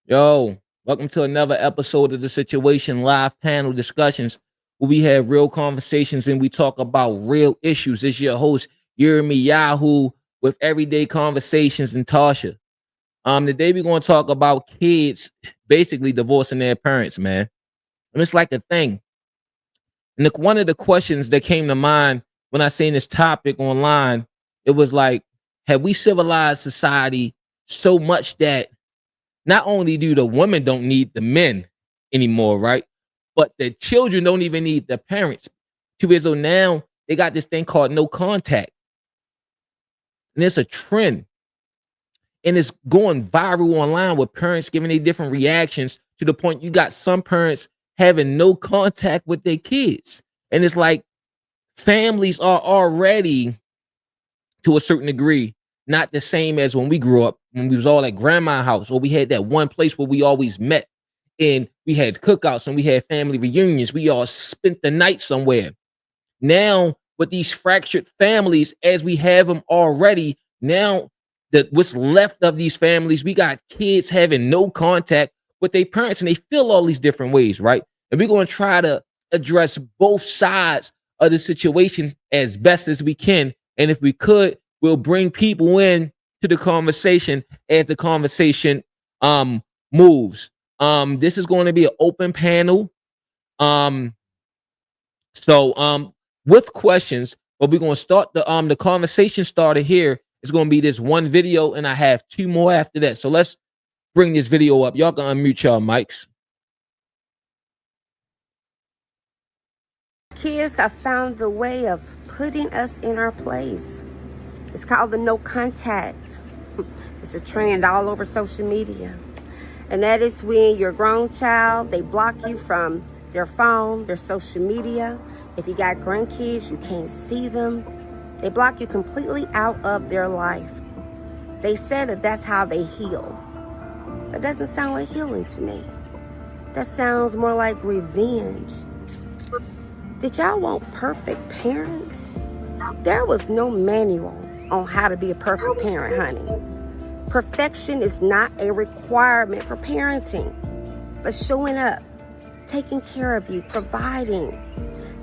Yo, welcome to another episode of the Situation Live Panel Discussions, where we have real conversations and we talk about real issues. It's your host, Yermi Yahoo, with Everyday Conversations and Tasha. Today we're going to talk about kids basically divorcing their parents, man. And it's like a thing. And one of the questions that came to mind when I seen this topic online, it was like, have we civilized society so much that not only do the women don't need the men anymore, right? But the children don't even need the parents. 2 years old now, they got this thing called no contact. And it's a trend. And it's going viral online with parents giving their different reactions to the point you got some parents having no contact with their kids. And it's like families are already, to a certain degree, not the same as when we grew up, when we was all at grandma's house, or we had that one place where we always met and we had cookouts and we had family reunions. We all spent the night somewhere. Now, with these fractured families, as we have them already, now that what's left of these families, we got kids having no contact with their parents and they feel all these different ways, right? And we're going to try to address both sides of the situation as best as we can. And if we could, we'll bring people in to the conversation as the conversation moves. This is going to be an open panel. Um, so with questions, but we're going to start the conversation started here. It's going to be this one video, and I have two more after that. So let's bring this video up. Y'all can unmute y'all mics. Kids have found a way of putting us in our place. It's called the no contact. It's a trend all over social media. And that is when your grown child, they block you from their phone, their social media. If you got grandkids, you can't see them. They block you completely out of their life. They said that that's how they heal. That doesn't sound like healing to me. That sounds more like revenge. Did y'all want perfect parents? There was no manual on how to be a perfect parent, honey. Perfection is not a requirement for parenting, but showing up, taking care of you, providing,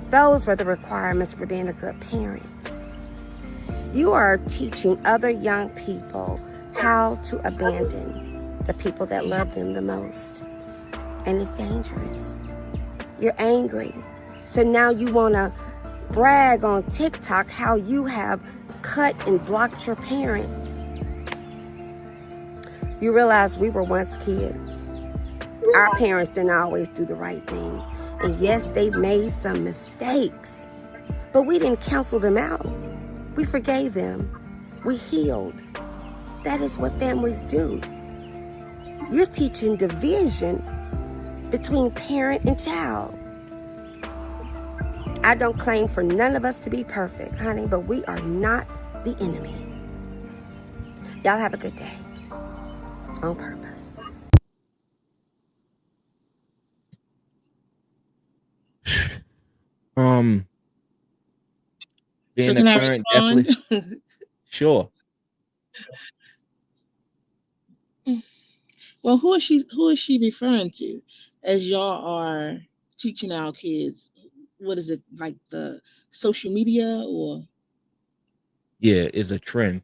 those were the requirements for being a good parent. You are teaching other young people how to abandon the people that love them the most. And it's dangerous. You're angry. So now you want to brag on TikTok how you have cut and blocked your parents. You realize we were once kids. Our parents didn't always do the right thing. And yes, they made some mistakes, but we didn't cancel them out. We forgave them. We healed. That is what families do. You're teaching division between parent and child. I don't claim for none of us to be perfect, honey, but we are not the enemy. Y'all have a good day. On purpose. So Being a can I parent, respond? definitely. Sure. Well, who is she referring to as y'all are teaching our kids? What is it, like the social media Yeah, it's a trend.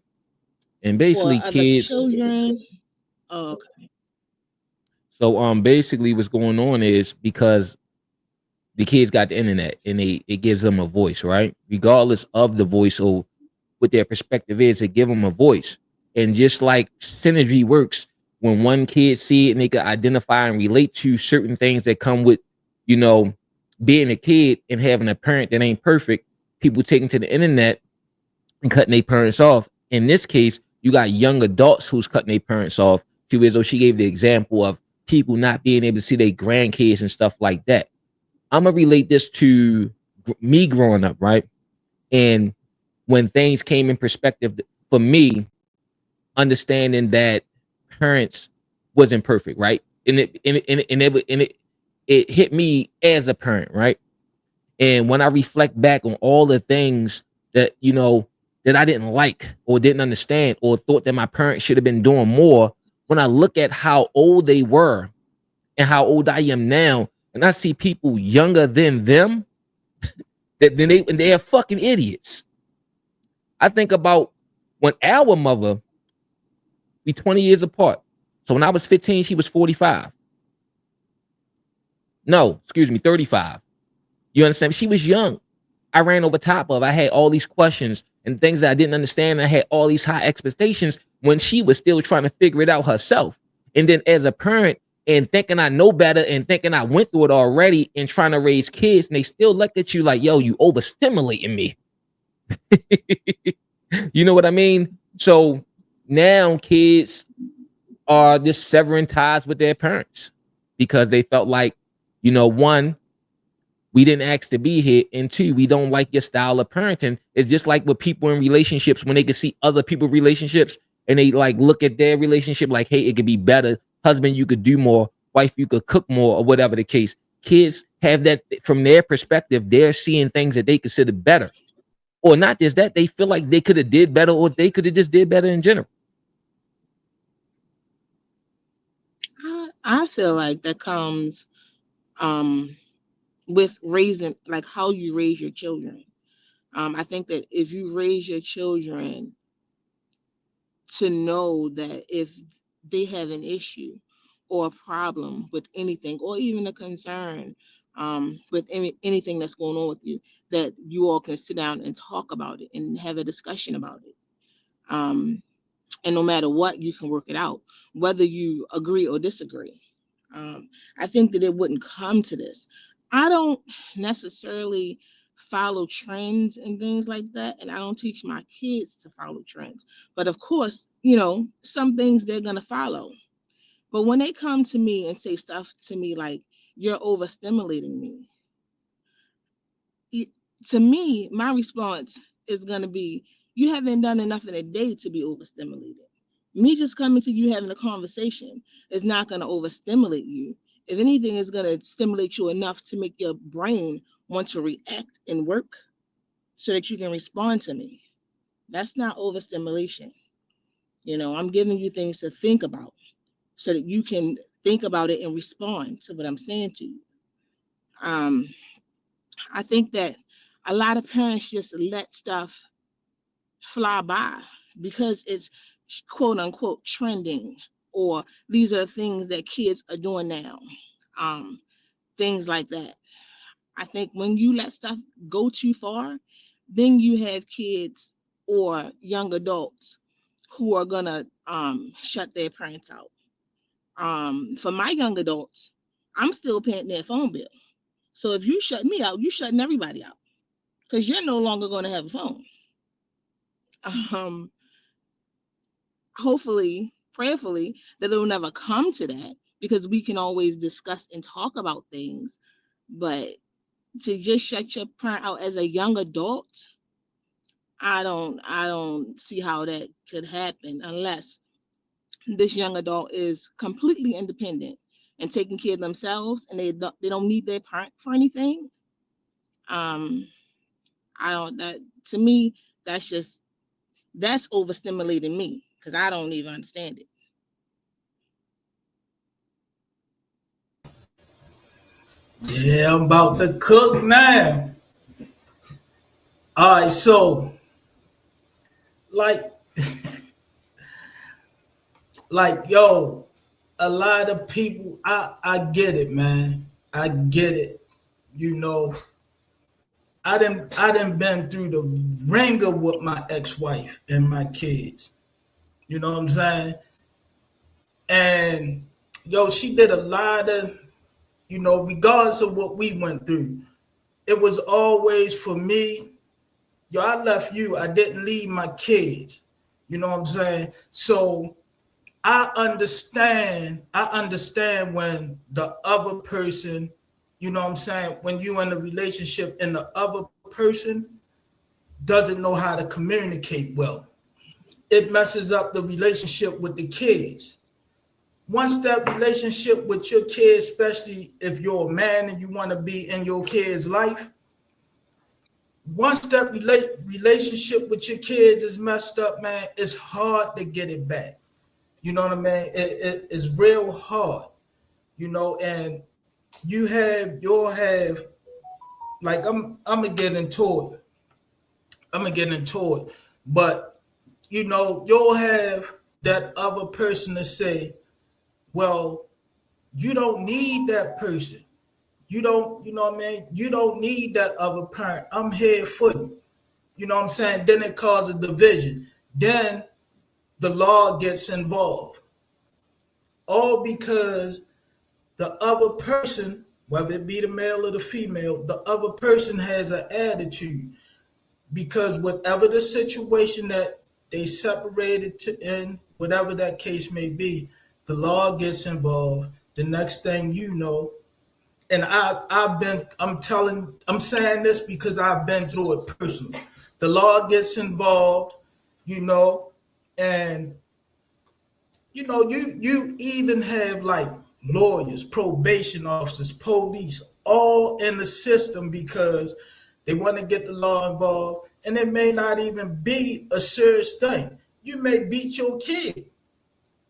And or basically other kids, children? Oh, okay. so basically what's going on is because the kids got the internet and it gives them a voice, right? Regardless of the voice or what their perspective is, it give them a voice. And just like synergy works, when one kid see it and they can identify and relate to certain things that come with, you know, being a kid and having a parent that ain't perfect, people taking to the internet and cutting their parents off. In this case, you got young adults who's cutting their parents off. To as though she gave the example of people not being able to see their grandkids and stuff like that. I'm gonna relate this to me growing up, right? And when things came in perspective for me, understanding that parents wasn't perfect, right? And it hit me as a parent, right? And when I reflect back on all the things that that I didn't like or didn't understand or thought that my parents should have been doing more, when I look at how old they were and how old I am now, and I see people younger than them, that then they are fucking idiots. I think about when our mother, we 20 years apart. So when I was 15, she was 45. No, excuse me, 35. You understand? She was young. I ran over top of. I had all these questions and things that I didn't understand. I had all these high expectations when she was still trying to figure it out herself. And then as a parent and thinking I know better and thinking I went through it already and trying to raise kids, and they still look at you like, yo, you overstimulating me. You know what I mean? So now kids are just severing ties with their parents because they felt like, one, we didn't ask to be here, and two, we don't like your style of parenting. It's just like with people in relationships when they can see other people's relationships and they like look at their relationship like, hey, it could be better. Husband, you could do more. Wife, you could cook more, or whatever the case. Kids have that from their perspective. They're seeing things that they consider better, or not just that. They feel like they could have did better, or they could have just did better in general. I feel like that comes with raising, like how you raise your children. I think that if you raise your children to know that if they have an issue or a problem with anything, or even a concern with anything that's going on with you, that you all can sit down and talk about it and have a discussion about it. Um, and no matter what, you can work it out, whether you agree or disagree. I think that it wouldn't come to this. I don't necessarily follow trends and things like that, and I don't teach my kids to follow trends. But of course, some things they're gonna follow. But when they come to me and say stuff to me like, "You're overstimulating me," to me, my response is going to be, you haven't done enough in a day to be overstimulated. Me just coming to you having a conversation is not going to overstimulate you. If anything, it's going to stimulate you enough to make your brain want to react and work so that you can respond to me. That's not overstimulation. I'm giving you things to think about so that you can think about it and respond to what I'm saying to you. Um, I think that a lot of parents just let stuff fly by because it's quote unquote trending, or these are things that kids are doing now. Um, Things like that. I think when you let stuff go too far, then you have kids or young adults who are gonna shut their parents out. For my young adults, I'm still paying their phone bill. So if you shut me out, you're shutting everybody out because you're no longer going to have a phone. Um, Hopefully, prayerfully, that it will never come to that because we can always discuss and talk about things. But to just shut your parent out as a young adult, I don't see how that could happen unless this young adult is completely independent and taking care of themselves and they don't need their parent for anything. Um, I don't that To me, that's overstimulating me because I don't even understand it. Yeah, I'm about to cook now. All right, so like, yo, a lot of people, I get it, man. I get it. You know, I didn't been through the ringer with my ex-wife and my kids. You know what I'm saying? And yo, she did a lot of, regardless of what we went through, it was always for me. Yo, I left you. I didn't leave my kids. You know what I'm saying? So I understand when the other person, you know what I'm saying, when you in a relationship and the other person doesn't know how to communicate well. It messes up the relationship with the kids. Once that relationship with your kids, especially if you're a man and you want to be in your kid's life, once that relationship with your kids is messed up, man, it's hard to get it back. You know what I mean? It's real hard, and you'll have, like, I'm gonna get into it. I'm gonna get into it. But you'll have that other person to say, well, you don't need that person. You don't, you know what I mean? You don't need that other parent. I'm here for you. You know what I'm saying? Then it causes division. Then the law gets involved. All because the other person, whether it be the male or the female, the other person has an attitude. Because whatever the situation that they separated to in, whatever that case may be, the law gets involved. The next thing you know, and I'm saying this because I've been through it personally. The law gets involved, you know, and you even have like lawyers, probation officers, police, all in the system because they want to get the law involved, and it may not even be a serious thing. You may beat your kid.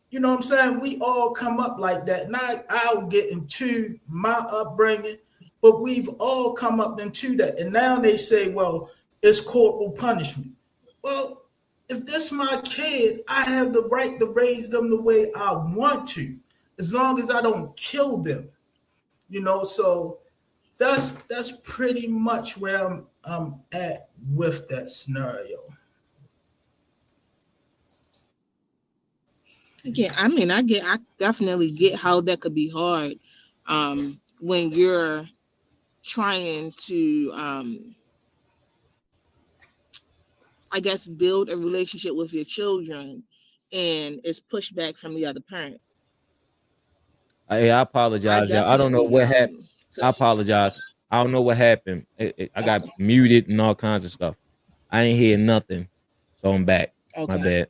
You know what I'm saying? We all come up like that. And I'll get into my upbringing, but we've all come up into that. And now they say, well, it's corporal punishment. Well, if this my kid, I have the right to raise them the way I want to, as long as I don't kill them. So that's pretty much where I'm at with that scenario. Yeah, I mean, I definitely get how that could be hard, when you're trying to, I guess, build a relationship with your children, and it's pushback from the other parent. I I apologize, y'all. I don't know definitely, what happened. I cause apologize. I don't know what happened. I got muted and all kinds of stuff. I ain't hear nothing, so I'm back. My okay. bad.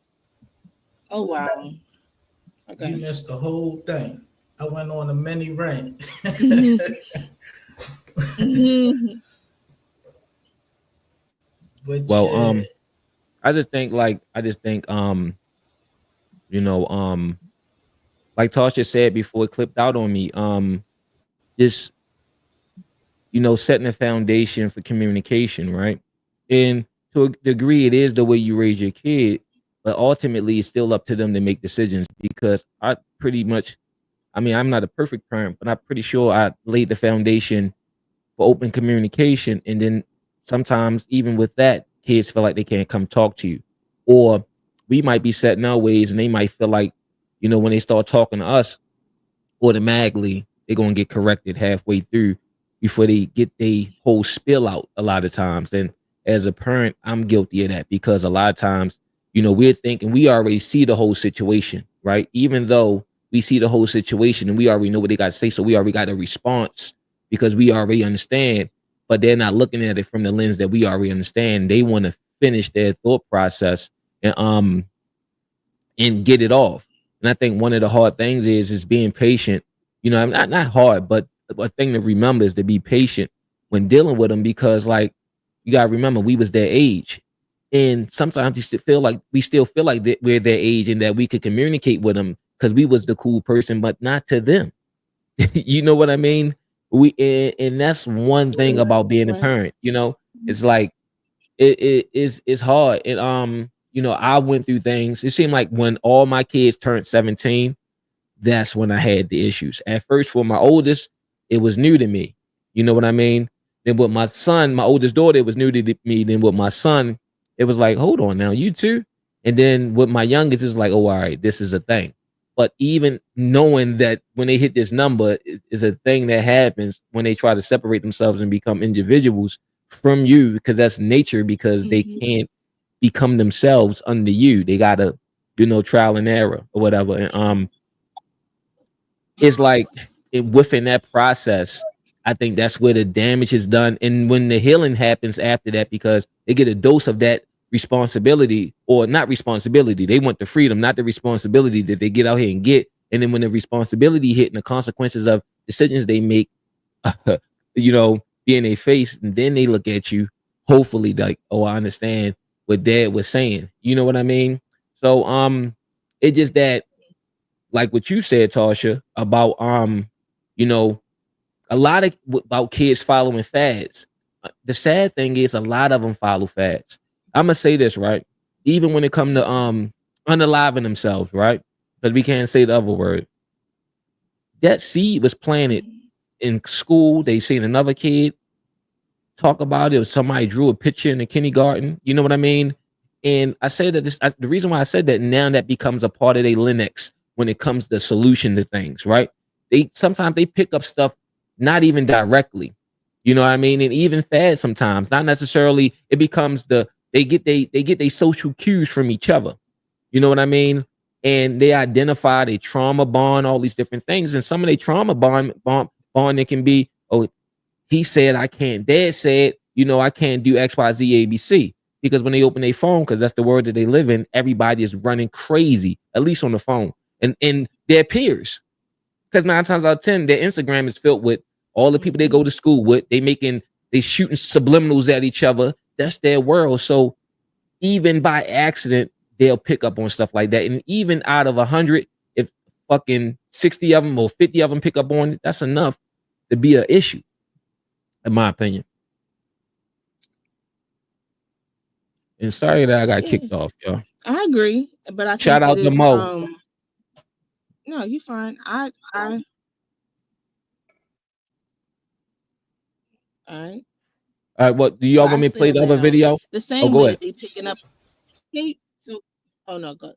Oh wow. You Okay. missed the whole thing. I went on a mini rant. But Well, yeah, I just think, you know, like Tasha said before, it clipped out on me. Just setting a foundation for communication, right? And to a degree, it is the way you raise your kid, but ultimately, it's still up to them to make decisions. Because I pretty much, I mean, I'm not a perfect parent, but I'm pretty sure I laid the foundation for open communication. And then sometimes, even with that, kids feel like they can't come talk to you, or we might be set in our ways, and they might feel like, when they start talking to us, automatically they're gonna get corrected halfway through before they get the whole spill out a lot of times. And as a parent, I'm guilty of that because a lot of times, we're thinking we already see the whole situation, right? Even though we see the whole situation and we already know what they got to say, so we already got a response because we already understand, but they're not looking at it from the lens that we already understand. They want to finish their thought process and get it off. And I think one of the hard things is being patient. Not hard, but a thing to remember is to be patient when dealing with them, because like you gotta remember we was their age, and sometimes we still feel like that we're their age and that we could communicate with them because we was the cool person, but not to them. You know what I mean? And that's one thing Right. about being a Right. parent. It's like it's hard. And I went through things. It seemed like when all my kids turned 17, that's when I had the issues. At first, for my oldest, it was new to me. You know what I mean? Then with my son, my oldest daughter, it was new to me. Then with my son, it was like, hold on now, you too. And then with my youngest, it's like, oh, all right, this is a thing. But even knowing that when they hit this number is a thing that happens when they try to separate themselves and become individuals from you, because that's nature, because they Hmm. can't become themselves under you. They gotta, trial and error or whatever. And it's like within that process, I think that's where the damage is done. And when the healing happens after that, because they get a dose of that responsibility, or not responsibility, they want the freedom, not the responsibility that they get out here and get. And then when the responsibility hit and the consequences of decisions they make, be in their face, and then they look at you, hopefully like, oh, I understand what dad was saying. You know what I mean? So, it's just that. like what you said, Tasha, about you know, a lot of about kids following fads. The sad thing is a lot of them follow fads. I'm gonna say this, right? Even when it come to unaliving themselves, right? Because we can't say the other word. That seed was planted in school. They seen another kid talk about it, or somebody drew a picture in the kindergarten. You know what I mean? And I say that the reason why I said that, now that becomes a part of their Linux when it comes to solution to things, right? They sometimes they pick up stuff not even directly. You know what I mean? And even fast sometimes, not necessarily. It becomes they get their social cues from each other. You know what I mean? And they identify a trauma bond, all these different things. And some of their trauma bond it can be, oh, he said I can't. Dad said, I can't do X, Y, Z, A, B, C. Because when they open their phone, because that's the world that they live in, everybody is running crazy, at least on the phone. And their peers. Because 9 times out of 10, their Instagram is filled with all the people they go to school with. They shooting subliminals at each other. That's their world. So even by accident, they'll pick up on stuff like that. And even out of 100, if fucking 60 of them or 50 of them pick up on it, that's enough to be an issue, in my opinion. And sorry that I got kicked off, y'all. I agree, but I Shout think out it to is Mo. no, you fine. All right. All right, what do So y'all I want me to play feel the that other video? the Oh, same go way ahead. that they picking up so oh no, go.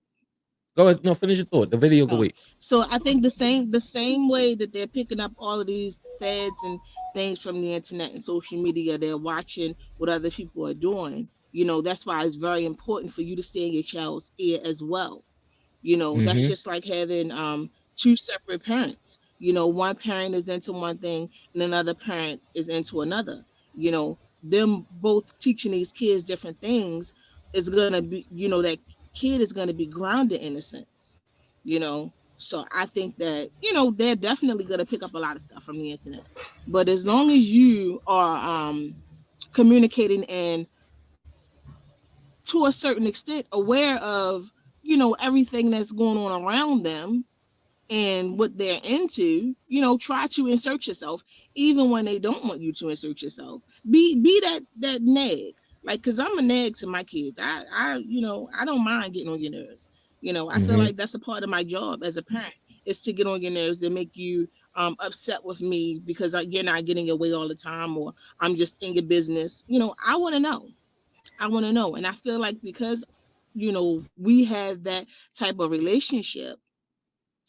Go ahead. No, finish your thought. The video, go Oh, wait. so I think the same way that they're picking up all of these fads and things from the internet and social media, they're watching what other people are doing. That's why it's very important for you to stay in your child's ear as well. That's Mm-hmm. just like having two separate parents. One parent is into one thing and another parent is into another. Them both teaching these kids different things is gonna be, that kid is gonna be grounded in a sense. So I think that, they're definitely gonna pick up a lot of stuff from the internet. But as long as you are communicating and to a certain extent aware of, everything that's going on around them and what they're into, try to insert yourself even when they don't want you to insert yourself. Be that nag. Like, cause I'm a nag to my kids. I don't mind getting on your nerves. I feel Mm-hmm. like that's a part of my job as a parent, is to get on your nerves and make you upset with me because you're not getting your way all the time, or I'm just in your business. I want to know. I want to know. And I feel like because, we have that type of relationship,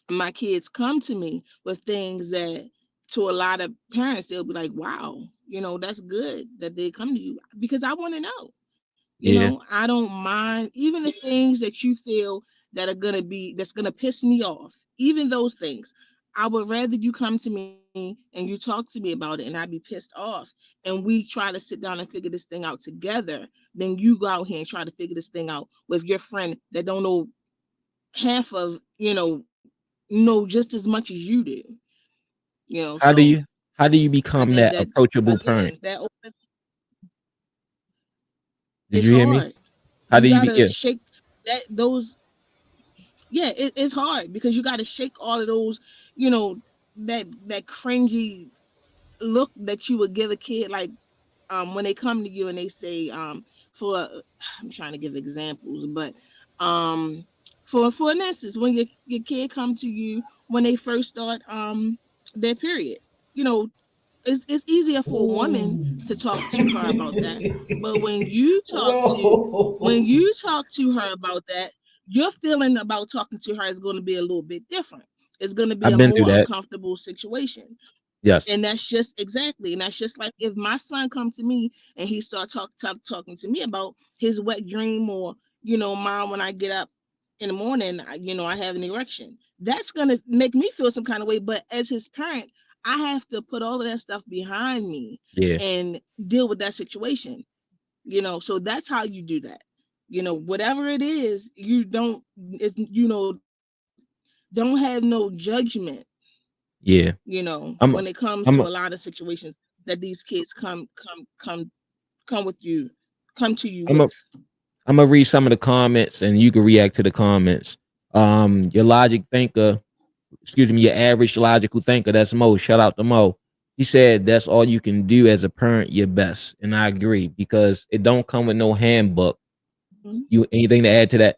my kids come to me with things that, to a lot of parents, they'll be like, wow, that's good that they come to you, because I want to know. Yeah. I don't mind even the things that you feel that's gonna piss me off, even those things. I would rather you come to me and you talk to me about it and I be pissed off, and we try to sit down and figure this thing out together, than you go out here and try to figure this thing out with your friend that don't know half of, know just as much as you do. How do So you how do you I become think that that, approachable parent? again, that Did it's you hear me? hard. How You do you be? gotta Yeah. shake that those yeah, it's hard because you gotta shake all of those, that cringy look that you would give a kid, like when they come to you and they say, for I'm trying to give examples, but for an instance, when your kid come to you when they first start their period, you know it's easier for a woman Ooh. to talk to her about that. But when Whoa. you talk to her about that, your feeling about talking to her is going to be a little bit different. It's going to be I've a been through more that. uncomfortable situation. Yes. And that's just exactly, and that's just like if my son come to me and he start talking to me about his wet dream, or mom, when I get up in the morning, I have an erection. That's gonna make me feel some kind of way. But as his parent, I have to put all of that stuff behind me Yeah. and deal with that situation. So that's how you do that. Whatever it is, you don't, don't have no judgment, Yeah. when it I'm comes to a lot I'm of situations that these kids come with you, come to you I'm with. I'm gonna read some of the comments and you can react to the comments. Your logic thinker. excuse me, your average logical thinker. That's Mo. Shout out to Mo. He said that's all you can do as a parent, your best. And I agree because it don't come with no handbook. Mhm. You anything to add to that?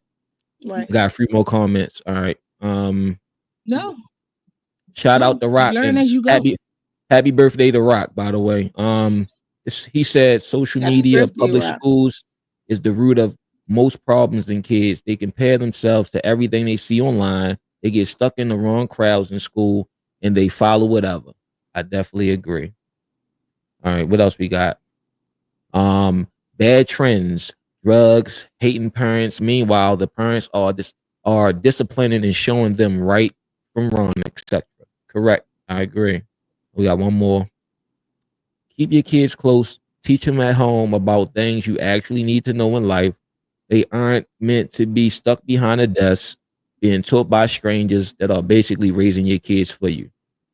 Right. Got a few more comments. All right. No, Shout out no. to You Rock learn and as you go. happy birthday to Rock, by the way. He said social Happy media, birthday, public Rock. schools is the root of most problems in kids. They compare themselves to everything they see online. They get stuck in the wrong crowds in school and they follow whatever. I definitely agree. All right, what else we got? Bad trends, drugs, hating parents. Meanwhile, the parents are disciplining and showing them right from wrong, etc. Correct. I agree. We got one more. Keep your kids close. Teach them at home about things you actually need to know in life. They aren't meant to be stuck behind a desk being taught by strangers that are basically raising your kids for you.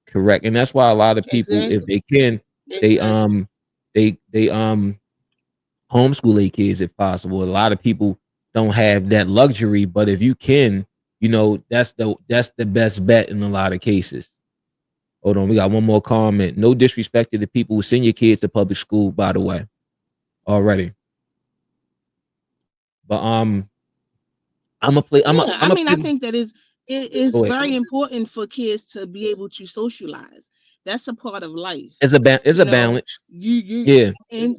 Correct. And that's why a lot of people, if Exactly. they can, they Exactly. homeschool their kids if possible. A lot of people don't have that luxury, but if you can, that's the best bet in a lot of cases. Hold on, we got one more comment. No disrespect to the people who send your kids to public school, by the way, already. But I'm gonna play. I'm Yeah, I gonna mean, I play. think that it is Go ahead. very important for kids to be able to socialize. That's a part of life. It's You a know, balance. you Yeah. and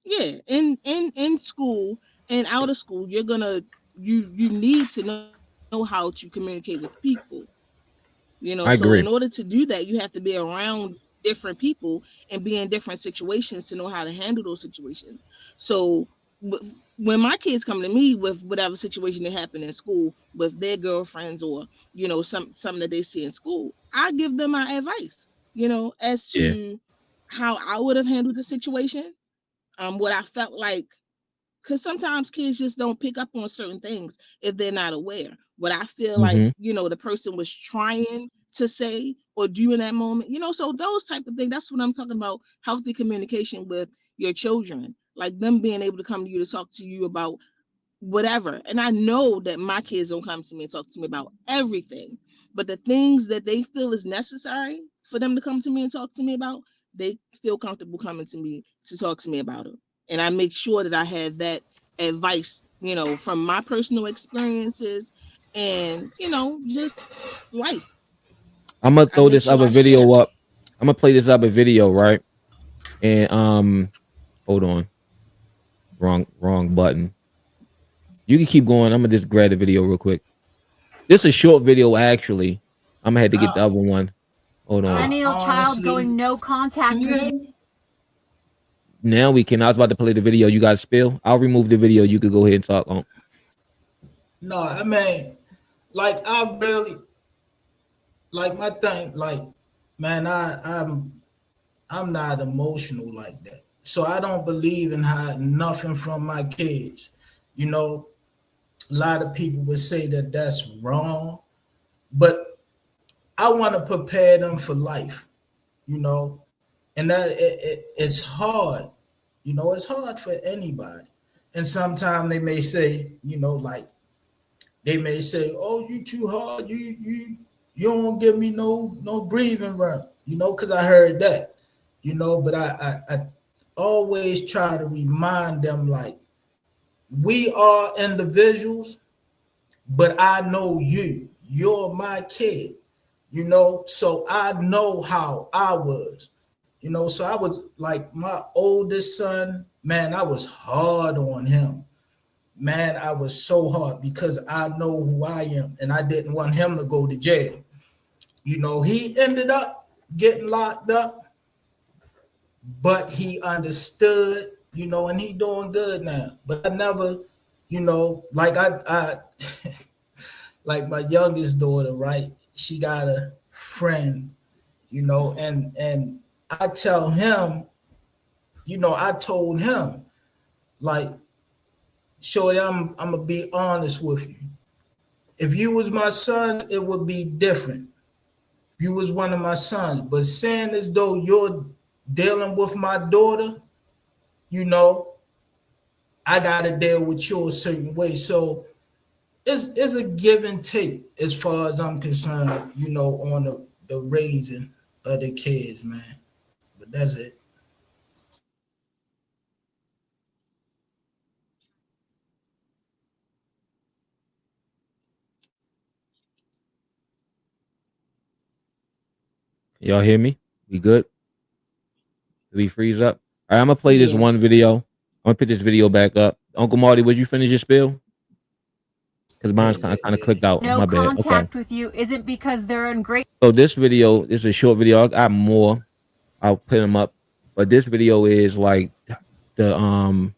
yeah, in school and out of school, you need to know how to communicate with people. So in I order agree. to do that, you have to be around different people and be in different situations to know how to handle those situations. So when my kids come to me with whatever situation that happened in school with their girlfriends or something that they see in school, I give them my advice, as Yeah. to how I would have handled the situation, what I felt like, because sometimes kids just don't pick up on certain things if they're not aware. What I feel like, Mm-hmm. the person was trying to say or do in that moment, so those type of things. That's what I'm talking about. Healthy communication with your children, like them being able to come to you to talk to you about whatever. And I know that my kids don't come to me and talk to me about everything, but the things that they feel is necessary for them to come to me and talk to me about, they feel comfortable coming to me to talk to me about it. And I make sure that I have that advice, from my personal experiences and, just life. I'm gonna I throw make this sure other I share. video up. I'm gonna play this other video, right? And hold on, wrong button. You can keep going. I'm gonna just grab the video real quick. This is a short video, actually. I'm gonna have to get the I, other one. Hold on. Millennial child honestly, going no can contact you hear grade. me? Now we can. I was about to play the video. You guys spill. I'll remove the video. You could go ahead and talk on. No, I mean, like I really like my thing. Like, man, I'm not emotional like that. So I don't believe in hiding nothing from my kids. You know, a lot of people would say that that's wrong, but I want to prepare them for life. You know, and that it's hard. You know, it's hard for anybody. And sometimes they may say, like they may say, "Oh, you too hard. You don't give me no breathing room." Because I heard that. But I always try to remind them like we are individuals, but I know you. You're my kid. So I know how I was. So I was like my oldest son, man, I was hard on him. Man, I was so hard because I know who I am and I didn't want him to go to jail. He ended up getting locked up, but he understood, and he doing good now. But I never, like I like my youngest daughter, right? She got a friend, and I tell him, I told him, like, Shorty, I'm gonna be honest with you. If you was my son, it would be different. If you was one of my sons, but saying as though you're dealing with my daughter, you know, I gotta deal with you a certain way. So it's a give and take as far as I'm concerned, you know, on the raising of the kids, man. But that's it. Y'all hear me? We good? Did we freeze up? All right, I'm gonna play this Yeah. one video. I'm gonna put this video back up. Uncle Marty, would you finish your spill? Because Yeah, mine's kind yeah, of yeah. clicked out. No My bad. Okay. contact with you isn't because they're ungrateful. So this video is a short video. I got more. I'll put them up. But this video is like the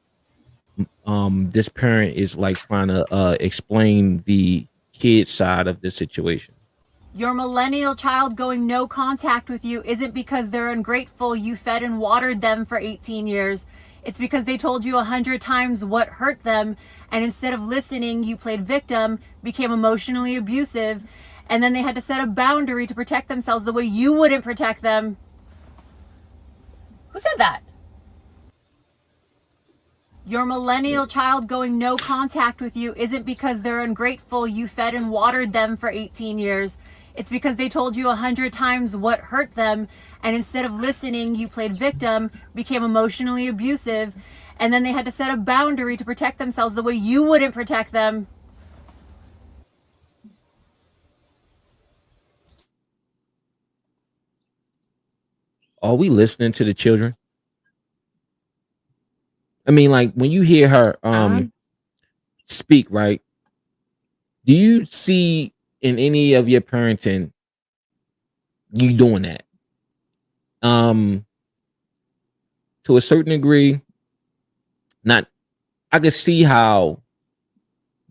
this parent is like trying to explain the kid side of the situation. Your millennial child going no contact with you isn't because they're ungrateful. You fed and watered them for 18 years. It's because they told you 100 times what hurt them. And instead of listening, you played victim, became emotionally abusive. And then they had to set a boundary to protect themselves the way you wouldn't protect them. Who said that? Your millennial child going no contact with you isn't because they're ungrateful. You fed and watered them for 18 years. It's because they told you 100 times what hurt them. And instead of listening, you played victim, became emotionally abusive. And then they had to set a boundary to protect themselves the way you wouldn't protect them. Are we listening to the children? I mean, like when you hear her speak, right? Do you see in any of your parenting you doing that? To a certain degree, not. I can see how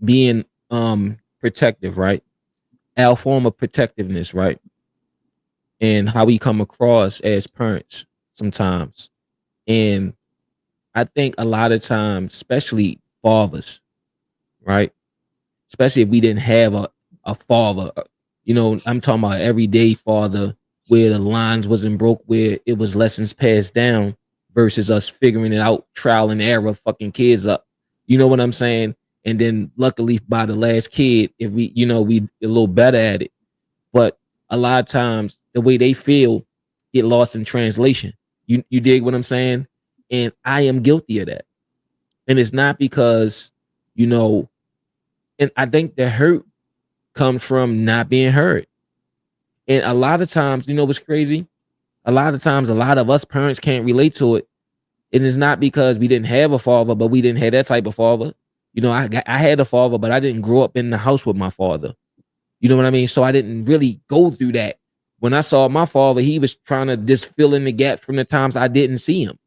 being protective, right? Our form of protectiveness, right? And how we come across as parents sometimes. And I think a lot of times, especially fathers, right? Especially if we didn't have a father, you know, I'm talking about everyday father where the lines wasn't broke, where it was lessons passed down versus us figuring it out, trial and error, fucking kids up. You know what I'm saying? And then luckily by the last kid, if we, you know, we a little better at it. But a lot of times the way they feel get lost in translation. You dig what I'm saying? And I am guilty of that. And it's not because, you know, and I think the hurt comes from not being heard. And a lot of times, you know what's crazy? A lot of times, a lot of us parents can't relate to it. And it's not because we didn't have a father, but we didn't have that type of father. You know, I had a father, but I didn't grow up in the house with my father. You know what I mean? So I didn't really go through that. When I saw my father, he was trying to just fill in the gaps from the times I didn't see him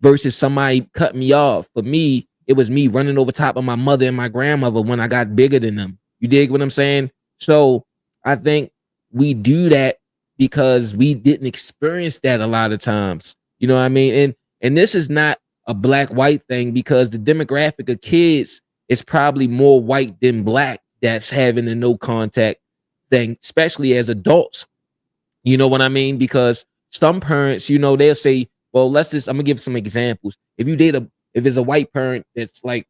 versus somebody cut me off. For me, it was me running over top of my mother and my grandmother when I got bigger than them. You dig what I'm saying? So I think we do that because we didn't experience that a lot of times. You know what I mean? And this is not a black white thing because the demographic of kids is probably more white than black that's having a no contact thing, especially as adults. You know what I mean? Because some parents, you know, they'll say, well, I'm gonna give some examples. If it's a white parent that's like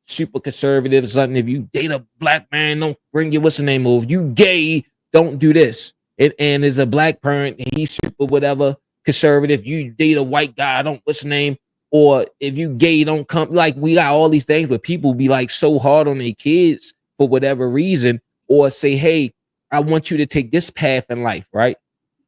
super conservative or something, if you date a black man, don't bring your what's the name of, you gay, don't do this. And as a black parent, and he's super whatever conservative, you date a white guy, don't what's the name, or if you gay, don't come. Like we got all these things where people be like so hard on their kids for whatever reason, or say, hey, I want you to take this path in life, right?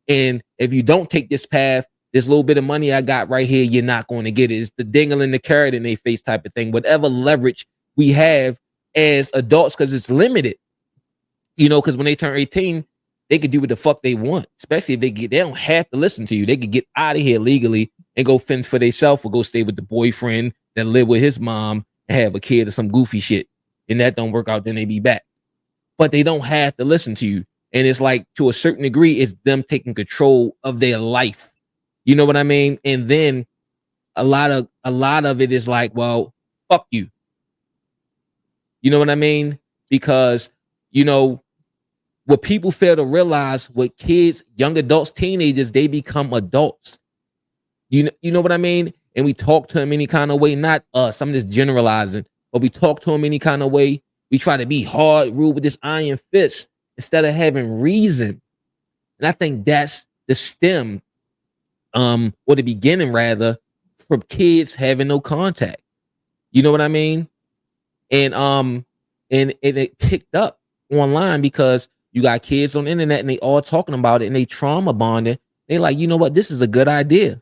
And if you don't take this path, this little bit of money I got right here, you're not going to get it. It's the dingle and the carrot in their face type of thing. Whatever leverage we have as adults, because it's limited, you know, because when they turn 18, they could do what the fuck they want, especially if they don't have to listen to you. They could get out of here legally and go fend for themselves or go stay with the boyfriend that live with his mom and have a kid or some goofy shit. And that don't work out, then they be back. But they don't have to listen to you. And it's like, to a certain degree, it's them taking control of their life. You know what I mean? And then a lot of it is like, well, fuck you. You know what I mean? Because, you know, what people fail to realize, with kids, young adults, teenagers, they become adults. You know what I mean? And we talk to them any kind of way, not us, I'm just generalizing, but we talk to them any kind of way. We try to be hard, rule with this iron fist instead of having reason. And I think that's the stem, or the beginning rather, from kids having no contact. You know what I mean? And it picked up online because you got kids on the internet and they all talking about it and they trauma bonding. They like, you know what, this is a good idea.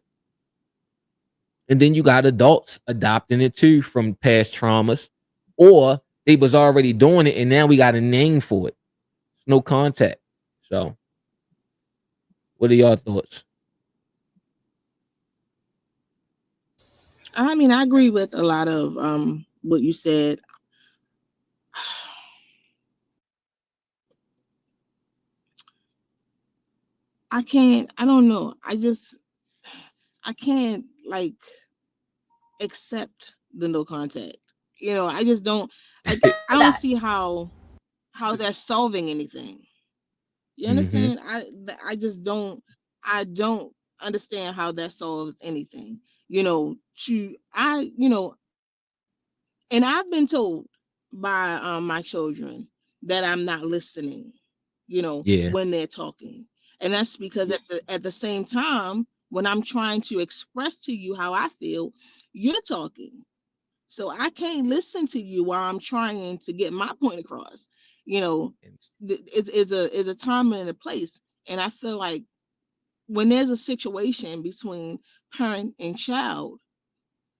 And then you got adults adopting it too from past traumas, or they was already doing it and now we got a name for it. No contact. So what are y'all thoughts? I mean, I agree with a lot of what you said. I don't know. I can't like accept the no contact. I just don't I don't That see how they're solving anything. You Mm-hmm. understand? I don't understand how that solves anything. To I and I've been told by my children that I'm not listening, Yeah. when they're talking. And that's because at the same time, when I'm trying to express to you how I feel, you're talking. So I can't listen to you while I'm trying to get my point across. You know, it's a time and a place. And I feel like when there's a situation between parent and child,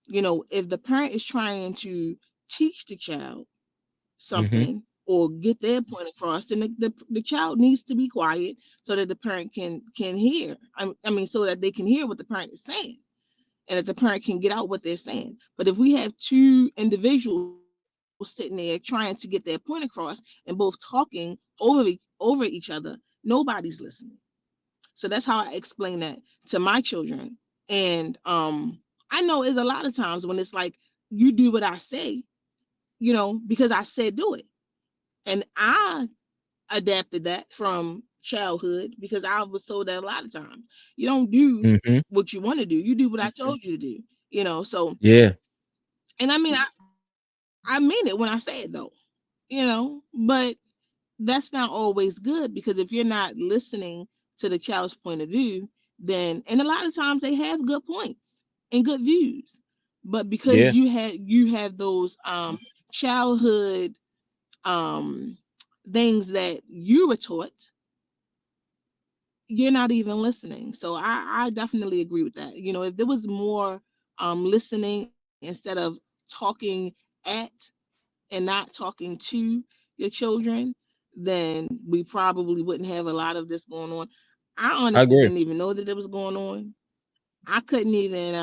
if the parent is trying to teach the child Mm-hmm. something or get their point across, then the child needs to be quiet so that the parent can hear. I mean, so that they can hear what the parent is saying and that the parent can get out what they're saying. But if we have two individuals sitting there trying to get their point across and both talking over each other, nobody's listening. So that's how I explain that to my children. And I know it's a lot of times when it's like you do what I say, because I said do it. And I adapted that from childhood because I was told that a lot of times. You don't do Mm-hmm. what you want to do. You do what I told you to do. So Yeah. and I mean I mean it when I say it though, but that's not always good because if you're not listening to the child's point of view, then and a lot of times they have good points and good views. But because Yeah. you have those childhood um things that you were taught, you're not even listening. So I definitely agree with that. If there was more listening instead of talking at and not talking to your children, then we probably wouldn't have a lot of this going on. I I honestly agree. didn't even know that it was going on. I couldn't even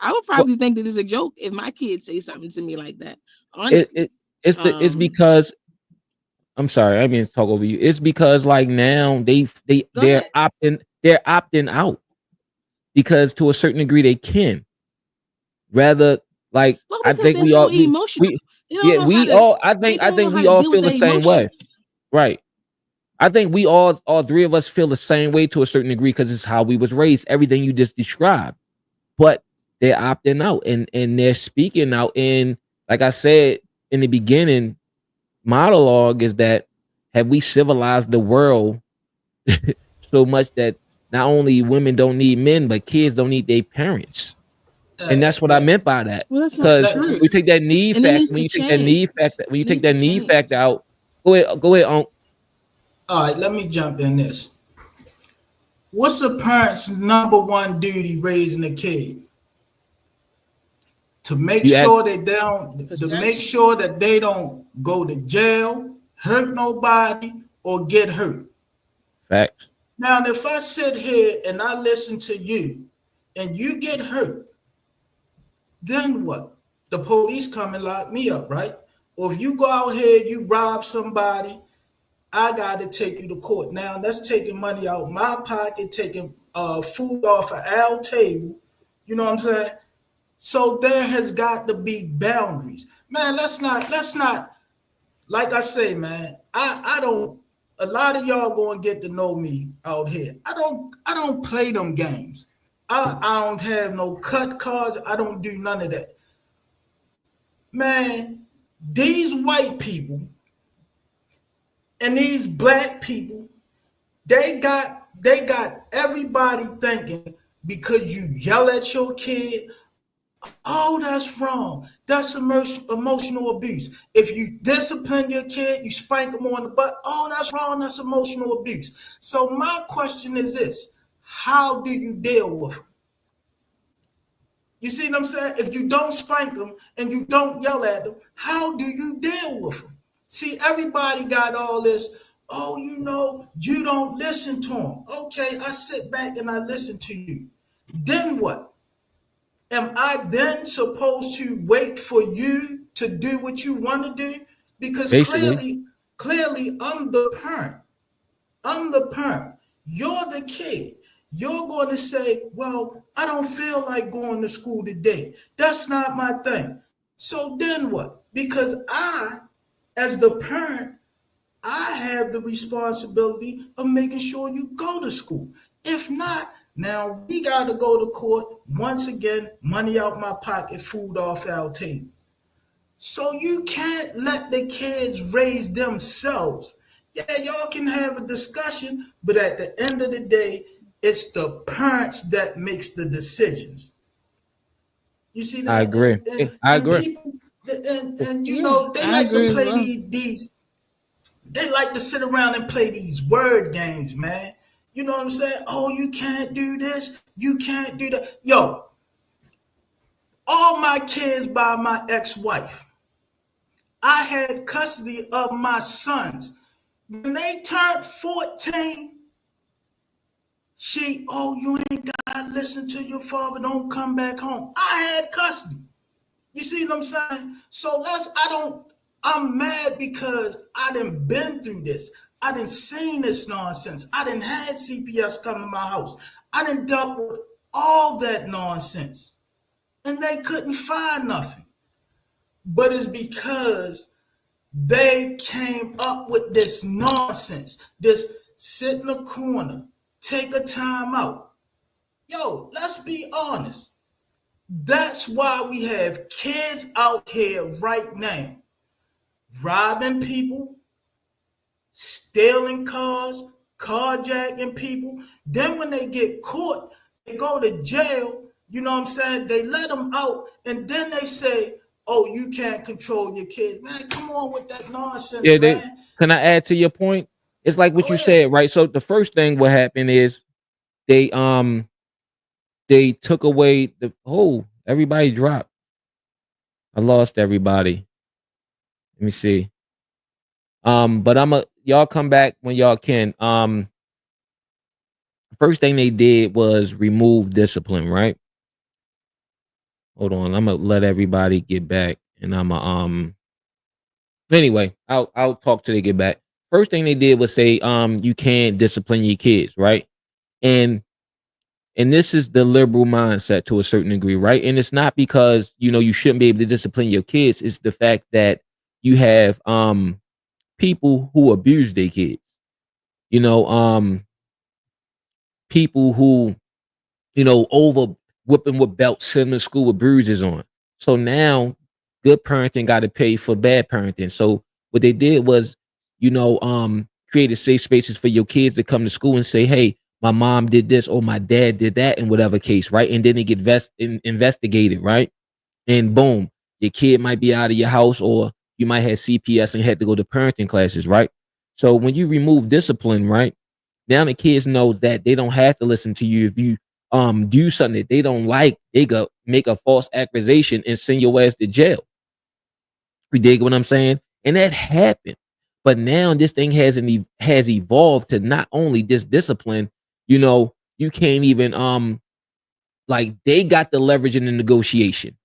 I would Well, probably think that it's a joke if my kids say something to me like that. it, it Honestly. it's Um because I'm sorry, I mean to talk over you. It's because like now go ahead. they're opting out because to a certain degree they can. Rather, like Well, I because think they're we so all emotional. we They don't yeah, know how we to all they I don't know think how we to all deal with feel the their same way. emotions. Right. I think we all three of us feel the same way to a certain degree because it's how we was raised, everything you just described. But they're opting out and they're speaking out. And like I said in the beginning, monologue is that have we civilized the world so much that not only women don't need men, but kids don't need their parents. And that's what I Let, meant by that. Well, that's not Because let true. me we take that need And it factor, needs when to you take that change. need factor, when you It take needs that to need factor change. out, go ahead, all right, let me jump in this. What's a parent's number one duty raising a kid? To make you add sure that they don't to make Protection. sure that they don't go to jail, hurt nobody, or get hurt. facts. Now, if I sit here and I listen to you and you get hurt, then what? The police come and lock me up, right? Or if you go out here, you rob somebody, I got to take you to court. Now that's taking money out of my pocket, taking food off of our table. You know what I'm saying? So there has got to be boundaries, man. Let's not. Like I say, man. I don't. A lot of y'all going to get to know me out here. I don't play them games. I don't have no cut cards. I don't do none of that, man. these white people and these black people, they got everybody thinking because you yell at your kid, oh, that's wrong. That's emotional abuse. If you discipline your kid, you spank them on the butt, oh, that's wrong. That's emotional abuse. So my question is this: how do you deal with them? You see what I'm saying? If you don't spank them and you don't yell at them, how do you deal with them? See, everybody got all this, oh, you don't listen to them. Okay, I sit back and I listen to you. Then what? Am I then supposed to wait for you to do what you want to do? Because Basically. clearly, I'm the parent. I'm the parent. You're the kid. You're going to say, well, I don't feel like going to school today. That's not my thing. So then what? Because as the parent, I have the responsibility of making sure you go to school. If not, now we got to go to court. Once again, money out my pocket, food off our table. So you can't let the kids raise themselves. Yeah, y'all can have a discussion, but at the end of the day, it's the parents that makes the decisions. You see I that? agree. Yeah, I And agree. people, and Yeah, they I like to agree as play well. these they like to sit around and play these word games, man. You know what I'm saying? Oh, you can't do this, you can't do that. Yo, all my kids by my ex-wife. I had custody of my sons. When they turned 14, you ain't gotta listen to your father, don't come back home. I had custody. You see what I'm saying? So I'm mad because I done been through this. I done seen this nonsense. I done had CPS come to my house. I done dealt with all that nonsense. And they couldn't find nothing. But it's because they came up with this nonsense. This sit in a corner, take a time out. Yo, let's be honest. That's why we have kids out here right now robbing people, stealing cars, carjacking people. Then when they get caught, they go to jail. You know what I'm saying? They let them out, and then they say, "Oh, you can't control your kids." Man, come on with that nonsense, Yeah, they man. can I add to your point? It's like what Go you ahead. said, right? So the first thing what happened is they they took away the everybody dropped. I lost everybody. Let me see. But y'all come back when y'all can. First thing they did was remove discipline, right? Hold on, I'm gonna let everybody get back, and anyway, I'll talk till they get back. First thing they did was say you can't discipline your kids, right? And this is the liberal mindset to a certain degree, right? And it's not because you shouldn't be able to discipline your kids. It's the fact that you have people who abuse their kids. You know, people who over whipping with belts, sitting in school with bruises on. So now good parenting got to pay for bad parenting. So what they did was, created safe spaces for your kids to come to school and say, hey, my mom did this or my dad did that in whatever case, right? And then they get investigated, right? And boom, your kid might be out of your house or you might have CPS and had to go to parenting classes, right? So when you remove discipline, right? Now the kids know that they don't have to listen to you if you do something that they don't like. They go make a false accusation and send your ass to jail. You dig what I'm saying? And that happened. But now this thing has evolved to not only this discipline, you can't even like they got the leverage in the negotiation.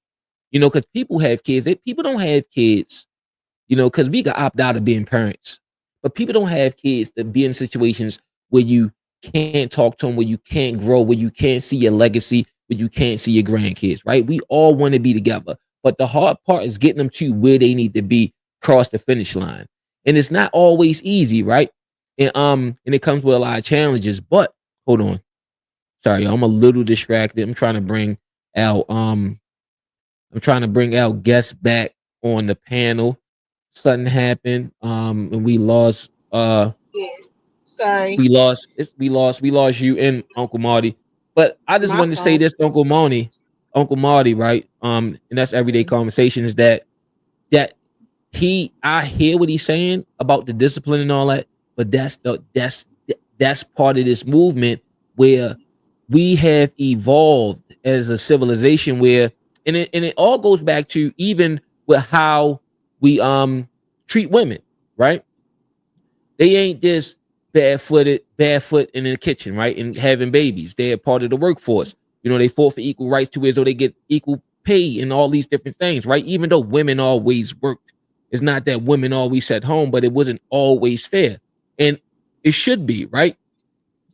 Because people have kids. People don't have kids because we got opt out of being parents. But people don't have kids to be in situations where you can't talk to them, where you can't grow, where you can't see your legacy, where you can't see your grandkids, right? We all want to be together. But the hard part is getting them to where they need to be, cross the finish line. And it's not always easy, right? And it comes with a lot of challenges. But hold on. Sorry, I'm a little distracted. I'm trying to bring our guests back on the panel. something happened. And we lost. Yeah. Sorry. We lost you and Uncle Marty. But I just My wanted to say fault. this, to Uncle Marty, right? And that's everyday Mhm. conversation. Is that I hear what he's saying about the discipline and all that, but that's part of this movement where we have evolved as a civilization where, and it all goes back to even with how we treat women, right? They ain't just barefoot in the kitchen, right? And having babies. They're part of the workforce. They fought for equal rights to it, so they get equal pay and all these different things, right? Even though women always worked. It's not that women always sat home, but it wasn't always fair. And it should be, right?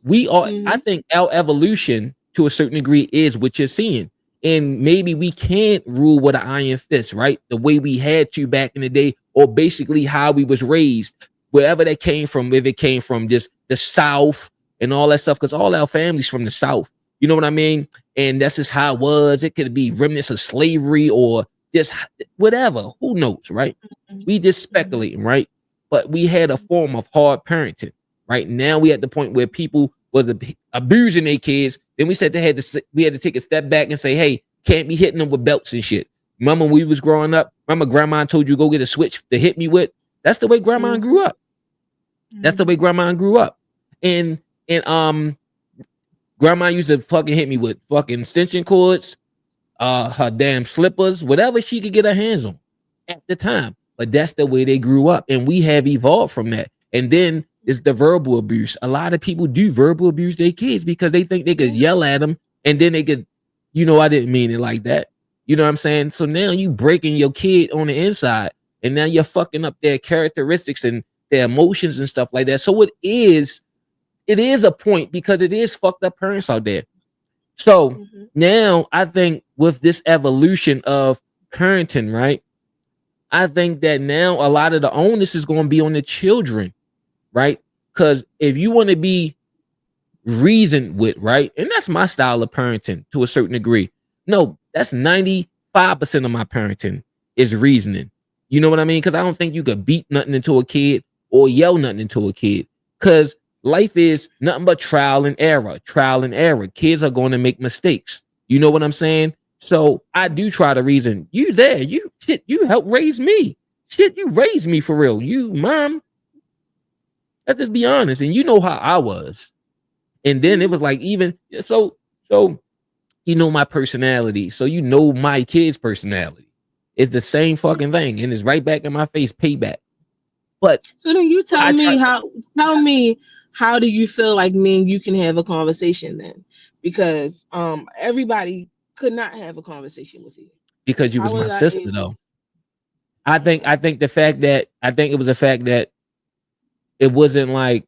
I Mhm. think our evolution to a certain degree is what you're seeing. And maybe we can't rule with an iron fist, right? The way we had to back in the day, or basically how we was raised, wherever that came from, if it came from just the South and all that stuff, because all our families from the South, you know what I mean? And that's just how it was. It could be remnants of slavery or just whatever. Who knows, right? Mhm. We just Mhm. speculating, right? But we had a form of hard parenting. Right now, we at the point where people was abusing their kids. Then we said we had to take a step back and say, hey, can't be hitting them with belts and shit. Remember when we was growing up? Remember grandma told you go get a switch to hit me with? That's the way grandma Mhm. grew up. That's the way Mhm. grandma grew up. And grandma used to fucking hit me with fucking extension cords, her damn slippers, whatever she could get her hands on at the time. But that's the way they grew up, and we have evolved from that. And then it's the verbal abuse. A lot of people do verbal abuse their kids because they think they could yell Yes. at them, and then they could, I didn't mean it like that. You know what I'm saying? So now you breaking your kid on the inside, and now you're fucking up their characteristics and their emotions and stuff like that. So it is a point because it is fucked up parents out there. So Mhm. now I think with this evolution of parenting, right? I think that now a lot of the onus is going to be on the children, right? Because if you want to be reasoned with, right? And that's my style of parenting to a certain degree. No, that's 95% of my parenting is reasoning. You know what I mean? Because I don't think you could beat nothing into a kid or yell nothing into a kid. Because life is nothing but trial and error, trial and error. Kids are going to make mistakes. You know what I'm saying? So I do try to reason. You there? You shit. You helped raise me. Shit, you raised me for real. You mom. Let's just be honest. And you know how I was. And then it Mhm. was like even so my personality. So my kid's personality. It's the same fucking thing. And it's right back in my face, payback. But So then you I try tell me how do you feel like me and you can have a conversation then? Because everybody could not have a conversation with you. because you How was my was I sister able? though. I think the fact that I think it was the fact that it wasn't like,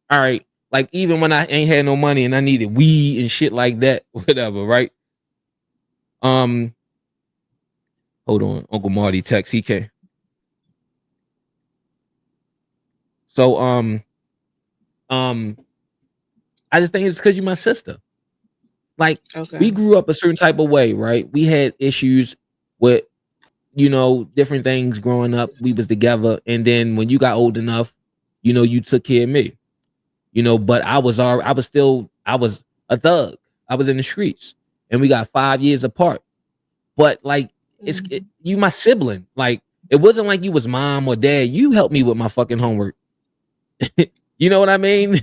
all right, like even when I ain't had no money and I needed weed and shit like that, whatever, right? Um, hold on, Uncle Marty text. He came. So um, I just think it's because you're my sister. Like we Okay. grew up a certain type of way, right? We had issues with different things growing up. We was together, and then when you got old enough, you took care of me. But I was a thug. I was in the streets, and we got 5 years apart. But like Mhm. you my sibling. Like it wasn't like you was mom or dad. You helped me with my fucking homework. You know what I mean?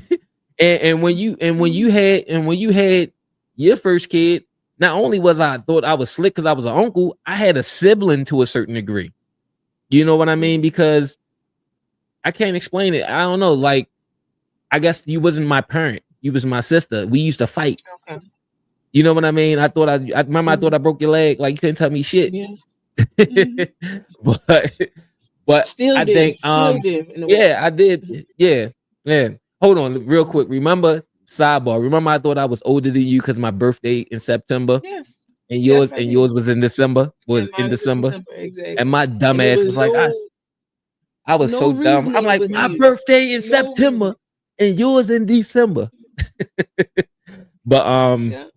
and Mhm. when you had your first kid, not only was I thought I was slick because I was an uncle, I had a sibling to a certain degree. You know what I mean? Mhm. Because I can't explain it. I don't know. Like I guess you wasn't my parent. You was my sister. We used to fight. Okay. You know what I mean? I remember I thought Mhm. I broke your leg. Like you couldn't tell me shit. Yes. Mhm. but but Still I do. think Still do in a way. yeah, I did. Yeah. Yeah. Hold on real quick. Remember sidebar. Remember I thought I was older than you because my birthday in September Yes. and Yes, yours I do. was in December. Was And in mine is in December. December, And exactly. my And it dumbass was was like, I was no so dumb. I'm reasoning like, with my you. birthday in No reason. September and yours in December. But Yeah.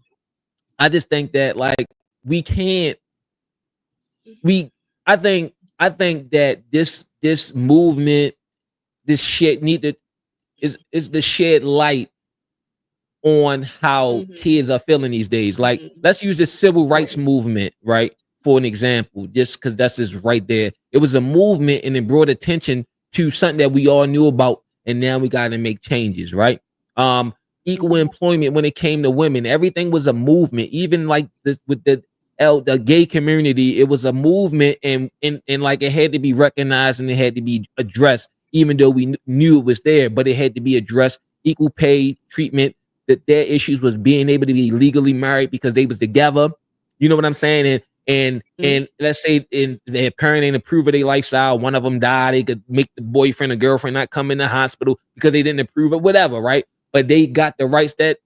I just think that like we can't we I think that this movement, this shit need to is the shed light on how Mhm. kids are feeling these days. Like, Mhm. let's use the civil rights Right. movement, right? For an example, just because that's just right there. It was a movement and it brought attention to something that we all knew about, and now we got to make changes, right? Um, Equal Mhm. employment when it came to women, everything was a movement. Even like this with the gay community, it was a movement, and like it had to be recognized and it had to be addressed, even though we knew it was there, but it had to be addressed. Equal pay treatment, that their issues was being able to be legally married because they was together. You know what I'm saying? And let's say in their parent ain't approve of their lifestyle, one of them died, they could make the boyfriend or girlfriend not come in the hospital because they didn't approve of whatever, right? But they got the rights that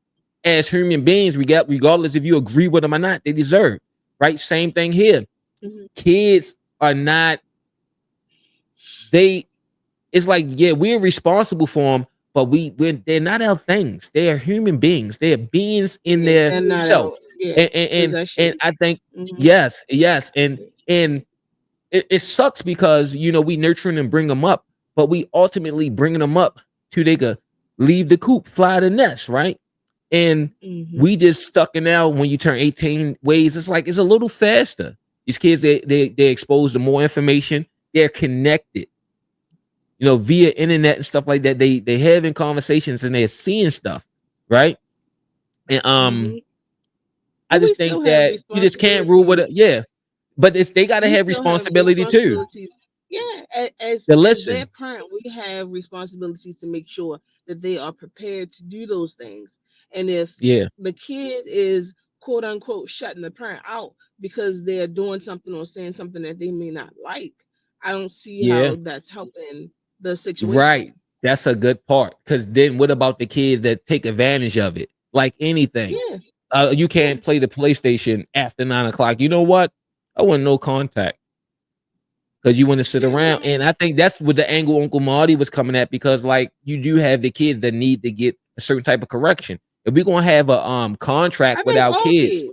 as human beings we got, regardless if you agree with them or not, they deserve. Right? Same thing here. Mhm. Kids are not, they it's like, yeah, we're responsible for them, but they're not our things. They are human beings. They are beings in Yeah, their they're not self. out. Yeah, And possessions. I think Mhm. yes, and it sucks because we nurturing and bring them up, but we ultimately bringing them up to they could leave the coop, fly the nest, right? And Mhm. we just stuck in now when you turn 18 ways. It's like it's a little faster. These kids, they're exposed to more information. They're connected, via internet and stuff like that. They having conversations and they're seeing stuff, right? And Mhm. I But we just still think have that you just can't rule with responsibilities. it. Yeah, but they got to We have still have responsibility too. responsibilities. Yeah, as To as their listen. parent, we have responsibilities to make sure that they are prepared to do those things. And if Yeah, the kid is quote unquote shutting the parent out because they're doing something or saying something that they may not like, I don't see yeah, how that's helping the situation. right. That's a good part. Because then what about the kids that take advantage of it? Like anything, Yeah, you yeah, can't play the PlayStation after 9 o'clock. You know what? I want no contact. Because you want to sit yeah. around. And I think that's what the angle Uncle Marty was coming at, because like you do have the kids that need to get a certain type of correction. If we're gonna have a contract I with think our kids,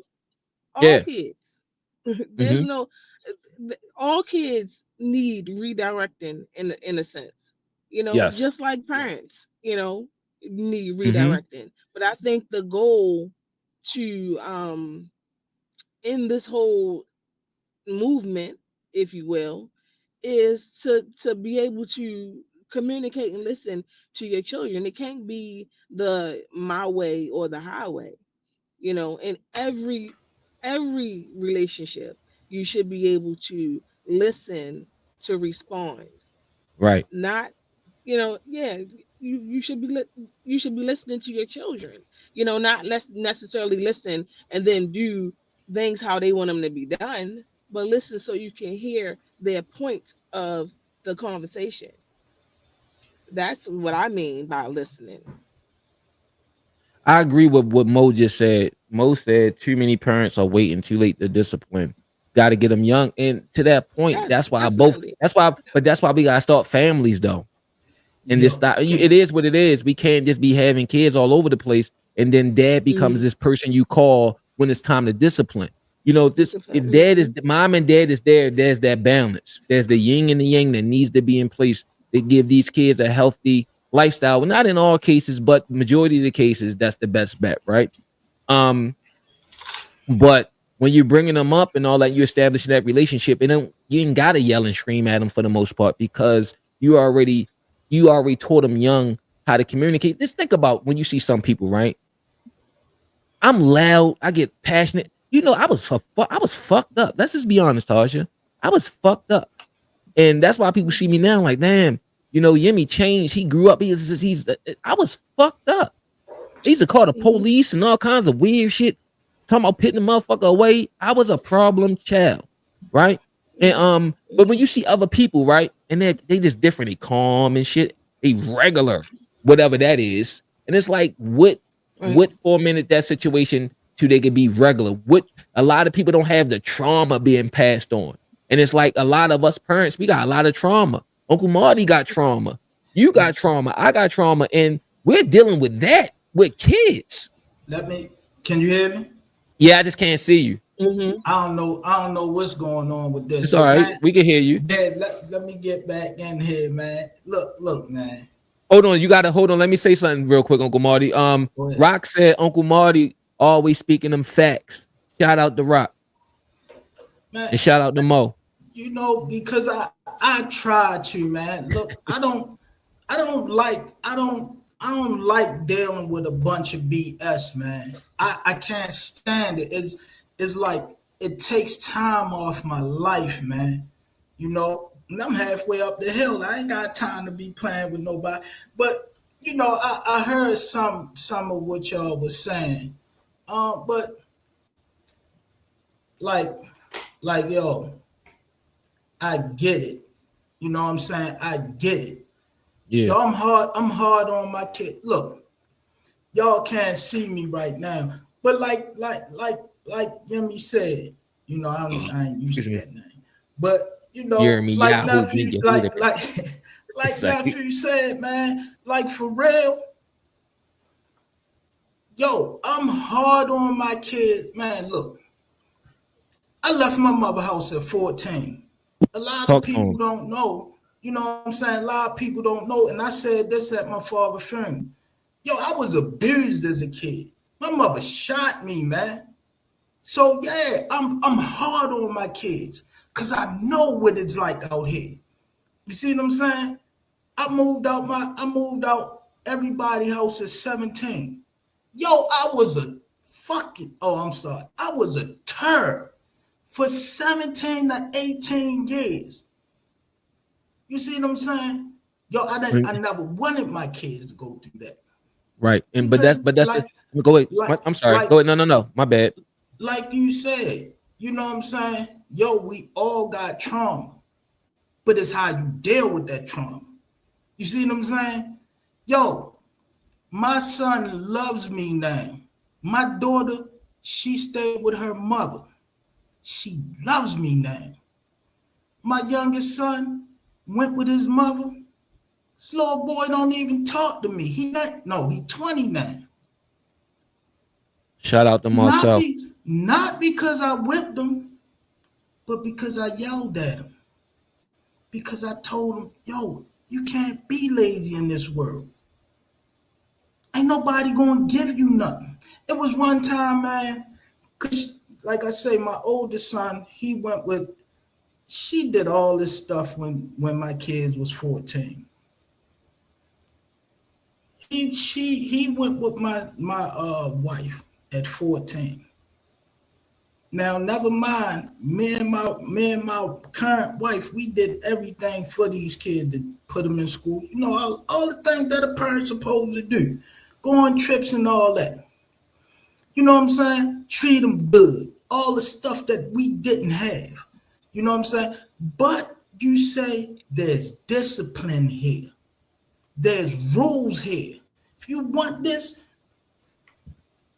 all yeah. kids. There's Hmm. no, all kids need redirecting in a sense, Yes. just like parents, need Hmm. redirecting. But I think the goal to end this whole movement, if you will, is to be able to communicate and listen to your children. It can't be the my way or the highway. In every relationship, you should be able to listen to respond, Right. not yeah, you should be you should be listening to your children, not less necessarily listen and then do things how they want them to be done, but listen so you can hear their point of the conversation. That's what I mean by listening. I agree with what Mo just said. Mo said too many parents are waiting too late to discipline. Got to get them young. And to that point, Yes, that's why definitely. that's why we gotta start families though. And this Yo, stop. It can is what it is. We can't just be having kids all over the place, and then dad becomes Hmm. this person you call when it's time to discipline. This if Discipline. dad is Hmm. mom and dad is there, there's that balance. There's the yin and the yang that needs to be in place to give these kids a healthy lifestyle. Well, not in all cases, but majority of the cases, that's the best bet, right? Um, but when you're bringing them up and all that, you establishing that relationship, and then you ain't gotta yell and scream at them for the most part, because you already taught them young how to communicate. Just think about when you see some people, right? I'm loud, I get passionate. I was fucked up. Let's just be honest, Tasha. I was fucked up, and that's why people see me now like, damn, Yemi changed. He grew up. I was fucked up. They used to call the Hmm. police and all kinds of weird shit. Talking about putting the motherfucker away. I was a problem child, right? And Hmm. but when Hmm. you see other people, right, and they just different, they calm and shit, they regular, whatever that is. And it's like, Right. what formatted that situation to they could be regular? What A lot of people don't have the trauma being passed on. And it's like a lot of us parents, we got a lot of trauma. Uncle Marty got trauma. You got trauma. I got trauma. And we're dealing with that with kids. let me. Can you hear me? Yeah, I just can't see you. Mm-hmm. I don't know what's going on with this. It's all But right. man, We can hear you. let me get back in here, man. Look, man. Hold on. You gotta hold on. Let me say something real quick, Uncle Marty. Go ahead. Rock said Uncle Marty always speaking them facts. Shout out to Rock Man, and shout out to Mo. you know, because I try to, man. Look, I don't like dealing with a bunch of BS, man. I can't stand it. It's like it takes time off my life, man. You know, and I'm halfway up the hill. I ain't got time to be playing with nobody. But you know, I heard some of what y'all was saying. But like yo, I get it. You know what I'm saying? I get it. Yeah. Yo, I'm hard on my kid. Look, y'all can't see me right now. But like Yemi said, you know, I ain't used to that name. But you know, Jeremy like Yahoo nephew, Yehuda. like Sorry. nephew said, man, like for real, yo, I'm hard on my kids. Man, look, I left my mother house at 14. A lot of Talk to people him. don't know. You know what I'm saying? A lot of people don't know. And I said this at my father's funeral. Yo, I was abused as a kid. My mother shot me, man. So yeah, I'm hard on my kids because I know what it's like out here. You see what I'm saying? I moved out everybody house at 17. Yo, I was a fucking I'm sorry. I was a terror for 17 to 18 years. You see what I'm saying? Yo, I never wanted my kids to go through that. Right. And Because but that's the go ahead. I'm sorry. Go ahead. No. My bad. like you said, you know what I'm saying? Yo, we all got trauma, but it's how you deal with that trauma. You see what I'm saying? Yo, my son loves me now. My daughter, she stayed with her mother. She loves me now. My youngest son went with his mother. This little boy don't even talk to me. He 20 now. Shout out to Marcel. Not because I whipped him, but because I yelled at him. Because I told him, yo, you can't be lazy in this world. Ain't nobody gonna give you nothing. It was one time, man, cause like I say, my oldest son, she did all this stuff when my kids was 14. He went with my wife at 14. Now, never mind, me and my current wife, we did everything for these kids to put them in school. You know, all the things that a parent's supposed to do, go on trips and all that. You know what I'm saying? Treat them good. All the stuff that we didn't have. You know what I'm saying? But you say there's discipline here. There's rules here. If you want this,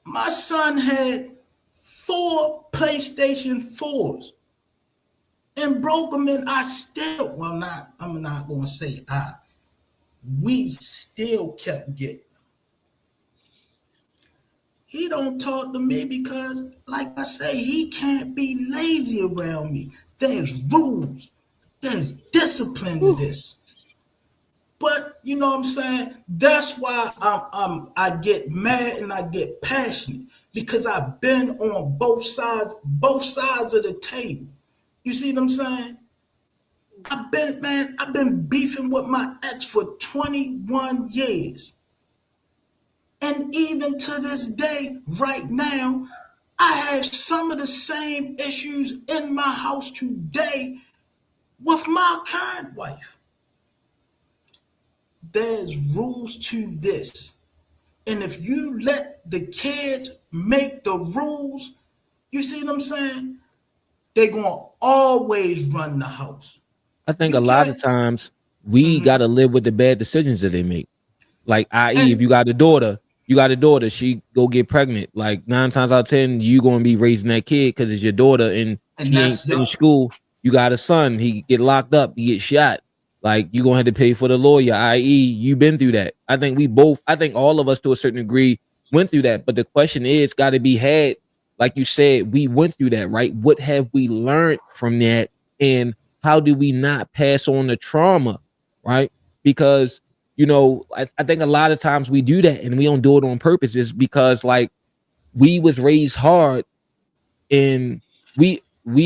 my son had 4 PlayStation 4s and broke them in. I'm not going to say we still kept getting them. He don't talk to me because, like I say, he can't be lazy around me. There's rules. There's discipline to this. But you know what I'm saying? That's why I get mad and I get passionate because I've been on both sides of the table. You see what I'm saying? I've been beefing with my ex for 21 years. And even to this day, right now, I have some of the same issues in my house today with my current wife. There's rules to this. And if you let the kids make the rules, you see what I'm saying? They're going to always run the house. I think You a lot of can't. times we gotta live with the bad decisions that they make. Like, i.e., if And you got a daughter, she go get pregnant. Like 9 times out of 10, you gonna be raising that kid because it's your daughter and she ain't that's finished your. school. You got a son, he get locked up, he get shot. Like you gonna have to pay for the lawyer, i.e., you been through that. I think all of us to a certain degree went through that. But the question is gotta be had like you said, we went through that, right? What have we learned from that? And how do we not pass on the trauma, right? Because, I think a lot of times we do that and we don't do it on purpose, is because like we was raised hard, and we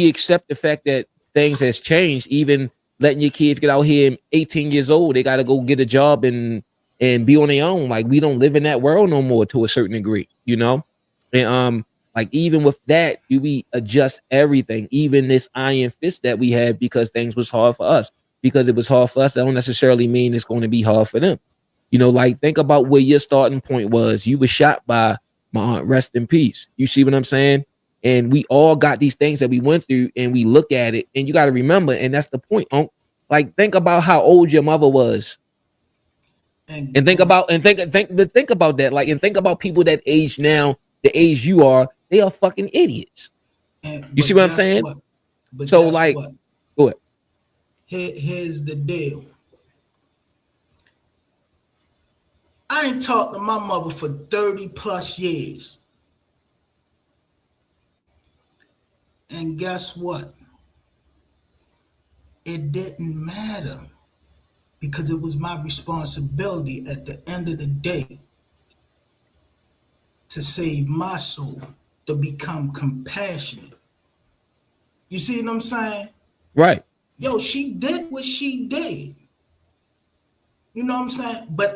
accept the fact that things has changed. Even letting your kids get out here 18 years old, they got to go get a job and be on their own. Like we don't live in that world no more to a certain degree, and like even with that, do we adjust everything, even this iron fist that we have, because things was hard for us? Because it was hard for us, that don't necessarily mean it's going to be hard for them. Like think about where your starting point was. You were shot by my aunt, rest in peace. You see what I'm saying? And we all got these things that we went through, and we look at it, and you got to remember, and that's the point. Like think about how old your mother was, and think about that. Like, and think about people that age now, the age you are, they are fucking idiots. You see what I'm saying? So like, go ahead. Here's the deal. I ain't talked to my mother for 30 plus years. And guess what? It didn't matter, because it was my responsibility at the end of the day to save my soul, to become compassionate. You see what I'm saying? Right. Yo, she did what she did. You know what I'm saying? But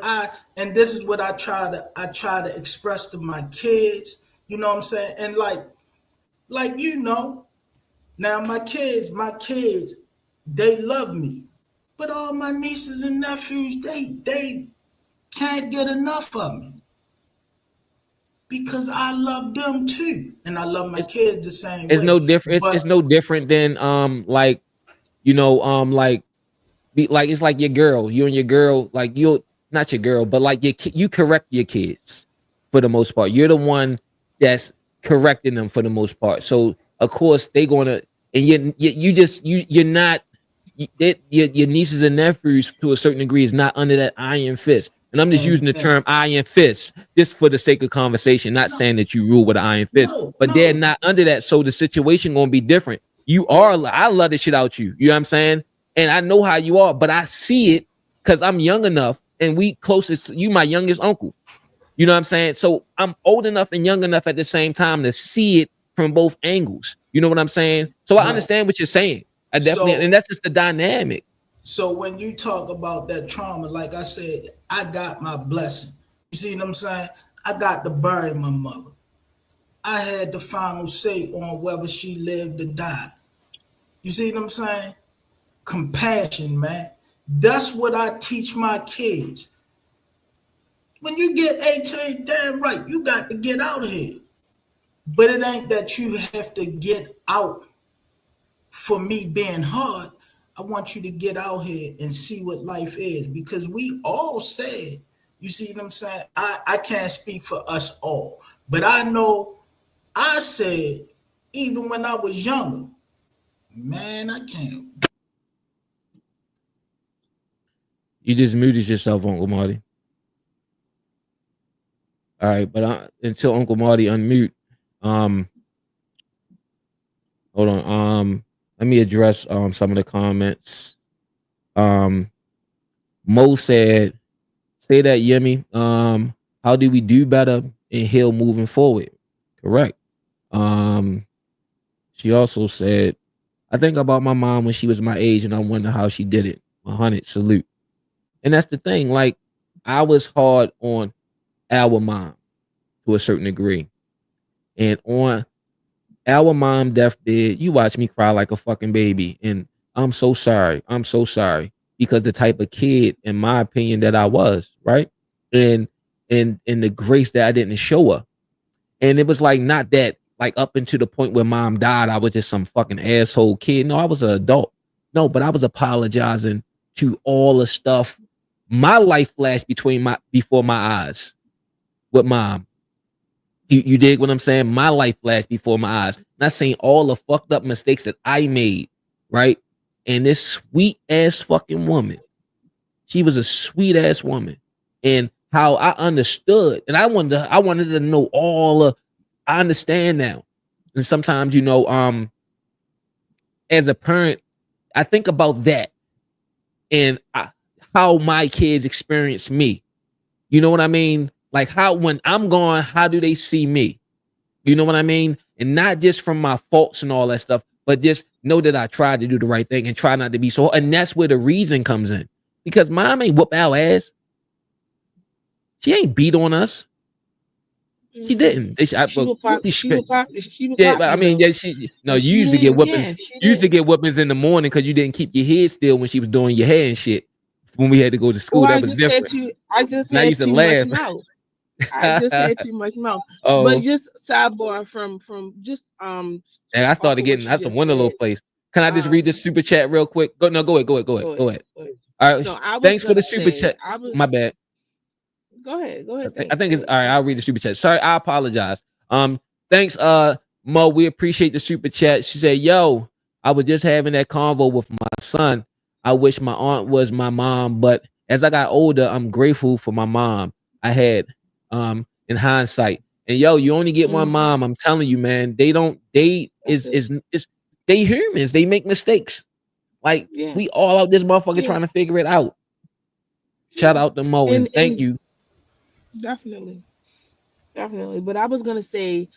and this is what I try to express to my kids. You know what I'm saying? And like now my kids, they love me. But all my nieces and nephews, they can't get enough of me, because I love them too, and I love my kids the same way. It's no different. It's no different than like like it's like your girl. You and your girl, like you, not your girl, but like you correct your kids for the most part. You're the one that's correcting them for the most part. So of course they gonna, and you're not. Your nieces and nephews to a certain degree is not under that iron fist. And I'm just using the term iron fist just for the sake of conversation, not saying that you rule with an iron fist, but they're not under that. So the situation gonna be different. I love the shit out you. You know what I'm saying? And I know how you are, but I see it because I'm young enough, and we closest. You my youngest uncle. You know what I'm saying? So I'm old enough and young enough at the same time to see it from both angles. You know what I'm saying? So I understand what you're saying. I definitely, and that's just the dynamic. So when you talk about that trauma, like I said, I got my blessing. You see what I'm saying? I got to bury my mother. I had the final say on whether she lived or died. You see what I'm saying? Compassion, man. That's what I teach my kids. When you get 18, damn right, you got to get out of here. But it ain't that you have to get out for me being hard. I want you to get out here and see what life is, because we all said, you see what I'm saying? I can't speak for us all, but I know I said, even when I was younger, man, I can't. You just muted yourself, Uncle Marty. All right, but until Uncle Marty unmute, hold on. Let me address some of the comments. Mo said, "Say that, Yemi. How do we do better and heal moving forward?" Correct. She also said, "I think about my mom when she was my age, and I wonder how she did it." 100 salute. And that's the thing. Like, I was hard on our mom to a certain degree, and on our mom deathbed, you watch me cry like a fucking baby, and I'm so sorry. I'm so sorry, because the type of kid, in my opinion, that I was, right, and the grace that I didn't show her, and it was like not that like up into the point where mom died, I was just some fucking asshole kid. No, I was an adult. No, but I was apologizing to all the stuff. My life flashed before my eyes with mom. You dig what I'm saying? My life flashed before my eyes. Not saying all the fucked up mistakes that I made, right? And this sweet ass fucking woman, she was a sweet ass woman, and how I understood, and I wanted to know all of. I understand now. And sometimes, as a parent, I think about that and how my kids experience me. You know what I mean? Like how when I'm gone, how do they see me? You know what I mean? And not just from my faults and all that stuff, but just know that I tried to do the right thing and try not to be so. And that's where the reason comes in. Because mom ain't whoop our ass. She ain't beat on us. She didn't. Yeah, but I you mean, though. yeah, she no, But you she used to get didn't. Yeah, whoopings. she You used to didn't. get whoopings in the morning because you didn't keep your head still when she was doing your hair and shit. When we had to go to Oh, school, that was different. I just And I had used to too much laugh. mouth. I just had too much mouth. But Oh, just sidebar from just and I off started of what getting. I you have to just win a little said. place. Can I just read Um, this super chat real quick? Go, no, go ahead, go ahead, go ahead, go go ahead. ahead. Go ahead. All right, No, I was thanks for the gonna super say chat. My bad. Go ahead. Go ahead. I think it's Say all right. I'll read the super chat. Sorry, I apologize. Thanks, Mo. We appreciate the super chat. She said, "Yo, I was just having that convo with my son. I wish my aunt was my mom, but as I got older, I'm grateful for my mom I had. In hindsight, and yo, you only get one Mm-hmm. mom. I'm telling you, man. They don't. They That's it. is they humans. They make mistakes. Like Yeah. we all out this motherfucker Yeah. trying to figure it out. Shout Yeah. out to Mo and thank And you. definitely. Definitely. But I was gonna say,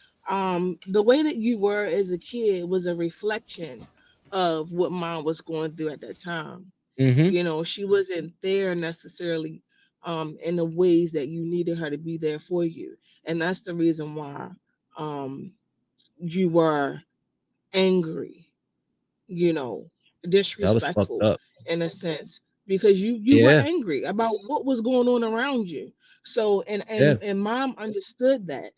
the way that you were as a kid was a reflection of what mom was going through at that time. Mm-hmm. She wasn't there necessarily in the ways that you needed her to be there for you. And that's the reason why um you were angry, you know, That was fucked disrespectful up. in a sense because you were Yeah. angry about what was going on around you. So Yeah. and mom understood that.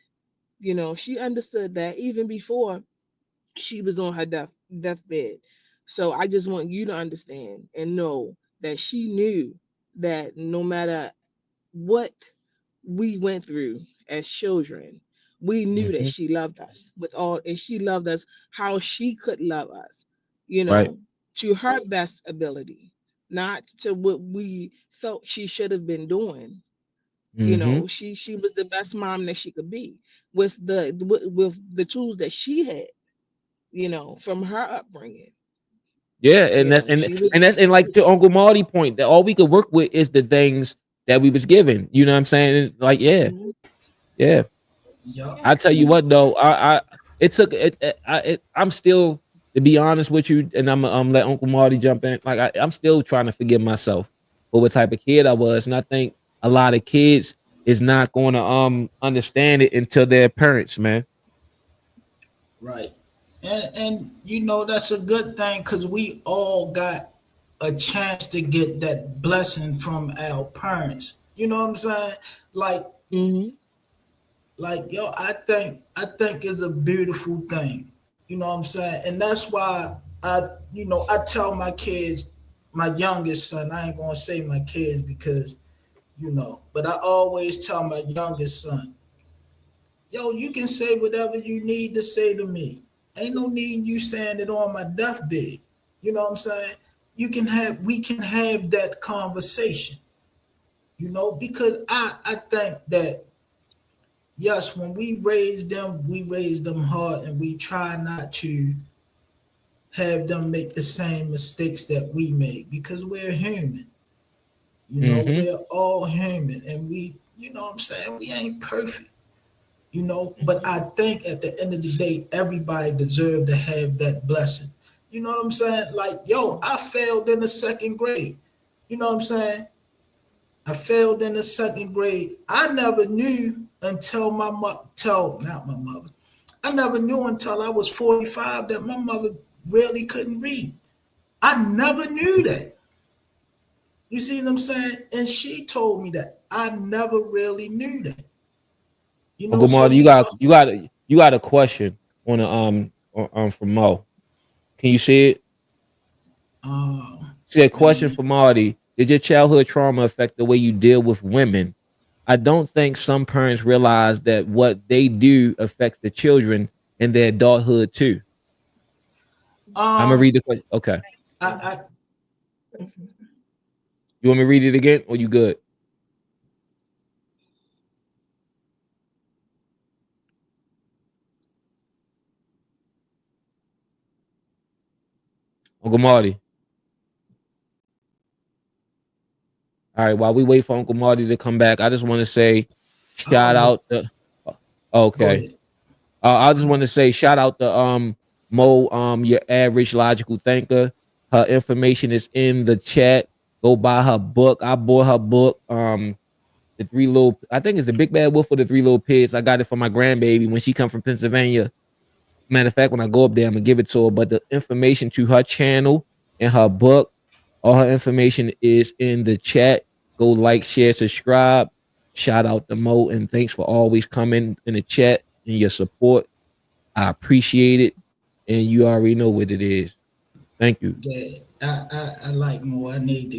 She understood that even before she was on her deathbed. So I just want you to understand and know that she knew that no matter what we went through as children, we knew that Mm-hmm. she loved us with all, and she loved us how she could love us, Right. to her best ability, not to what we felt she should have been doing. Mm-hmm. She was the best mom that she could be with the tools that she had, from her upbringing. Yeah, and that's She was and like to Uncle Marty point, that all we could work with is the things that we was given. You know what I'm saying? It's like, yeah, Mhm. yeah. Yup. I tell you what though, I it took I'm still, to be honest with you, and I'm let Uncle Marty jump in. Like I'm still trying to forgive myself for what type of kid I was, and I think a lot of kids is not going to understand it until their parents, man. Right. And that's a good thing because we all got a chance to get that blessing from our parents. You know what I'm saying? Like Mhm. yo, I think it's a beautiful thing. You know what I'm saying? And that's why I tell my kids, my youngest son, I ain't gonna say my kids because but I always tell my youngest son, yo, you can say whatever you need to say to me. Ain't no need you saying it on my deathbed. You know what I'm saying? We can have that conversation, because I think that yes, when we raise them hard and we try not to have them make the same mistakes that we made because we're human. Mm-hmm. We're all human and what I'm saying, we ain't perfect. But Mhm. I think at the end of the day, everybody deserved to have that blessing. You know what I'm saying? Like, yo, I failed in the second grade. You know what I'm saying? I failed in the second grade. I never knew until not my mother. I never knew until I was 45 that my mother really couldn't read. I never knew that. You see what I'm saying? And she told me that. I never really knew that. Uncle So Marty, you got a question on the from Mo. Can you see it? um She said, let question me for Marty. Did your childhood trauma affect the way you deal with women? I don't think some parents realize that what they do affects the children in their adulthood too. I'm gonna read um the question. Okay. I You want me to read it again or you good? Uncle Marty. All right, while we wait for Uncle Marty to come back, I just want to say shout I'll out to go okay. ahead. I just want to say shout out to Mo, your average logical thinker. Her information is in the chat. Go buy her book. I bought her book. The three little, I think it's the Big Bad Wolf for the Three Little Pigs. I got it for my grandbaby when she come from Pennsylvania. Matter of fact, when I go up there, I'm gonna give it to her. But the information to her channel and her book, all her information is in the chat. Go like, share, subscribe. Shout out to Mo, and thanks for always coming in the chat and your support. I appreciate it, and you already know what it is. Thank you. Yeah, I like more. I need to